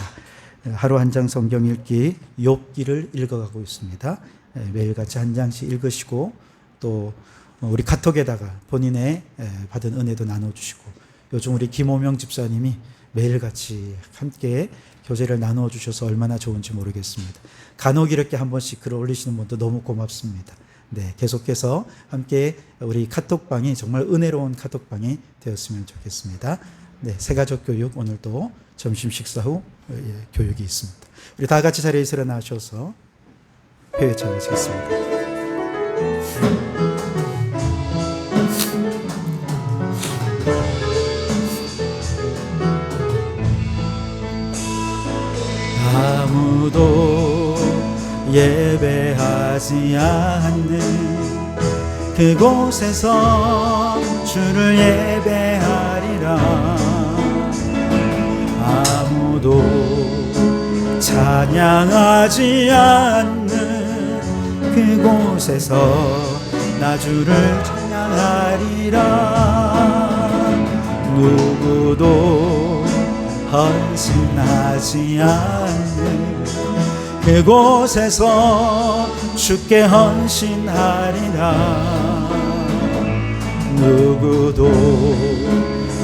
하루 한 장 성경 읽기 욥기를 읽어가고 있습니다. 매일같이 한 장씩 읽으시고 또 우리 카톡에다가 본인의 받은 은혜도 나눠주시고 요즘 우리 김호명 집사님이 매일같이 함께 교제를 나눠주셔서 얼마나 좋은지 모르겠습니다. 간혹 이렇게 한 번씩 글을 올리시는 분도 너무 고맙습니다. 네, 계속해서 함께 우리 카톡방이 정말 은혜로운 카톡방이 되었으면 좋겠습니다. 네, 새가족 교육 오늘도 점심 식사 후 교육이 있습니다. 우리 다 같이 자리에서 일어나셔서 회회 청하시겠습니다. 아무도 예배하지 않는 그곳에서 주를 예배하리라. 누구도 찬양하지 않는 그곳에서 나 주를 찬양하리라. 누구도 헌신하지 않는 그곳에서 주께 헌신하리라. 누구도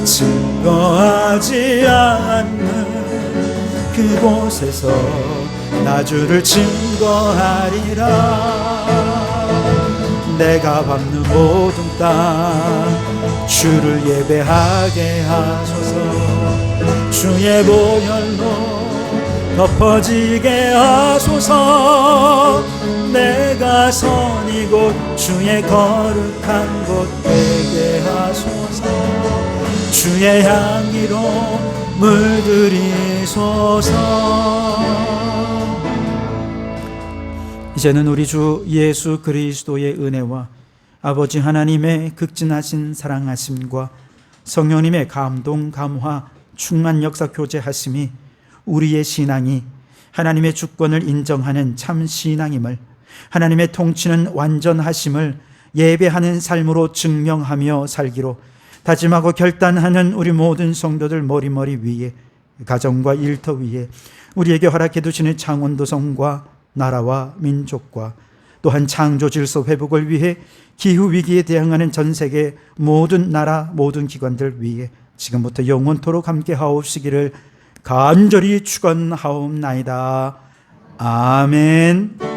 증거하지 않는 그곳에서 나 주를 증거하리라. 내가 밟는 모든 땅 주를 예배하게 하소서. 주의 보혈로 덮어지게 하소서. 내가 선 이곳 주의 거룩한 곳 되게 하소서. 주의 향기로 물들이소서. 이제는 우리 주 예수 그리스도의 은혜와 아버지 하나님의 극진하신 사랑하심과 성령님의 감동, 감화, 충만 역사 교제하심이 우리의 신앙이 하나님의 주권을 인정하는 참 신앙임을, 하나님의 통치는 완전하심을 예배하는 삶으로 증명하며 살기로 다짐하고 결단하는 우리 모든 성도들 머리머리 위에, 가정과 일터 위에 우리에게 허락해 두시는 창원도성과 나라와 민족과 또한 창조 질서 회복을 위해 기후위기에 대응하는 전 세계 모든 나라, 모든 기관들 위해 지금부터 영원토록 함께 하옵시기를 간절히 축원하옵나이다. 아멘.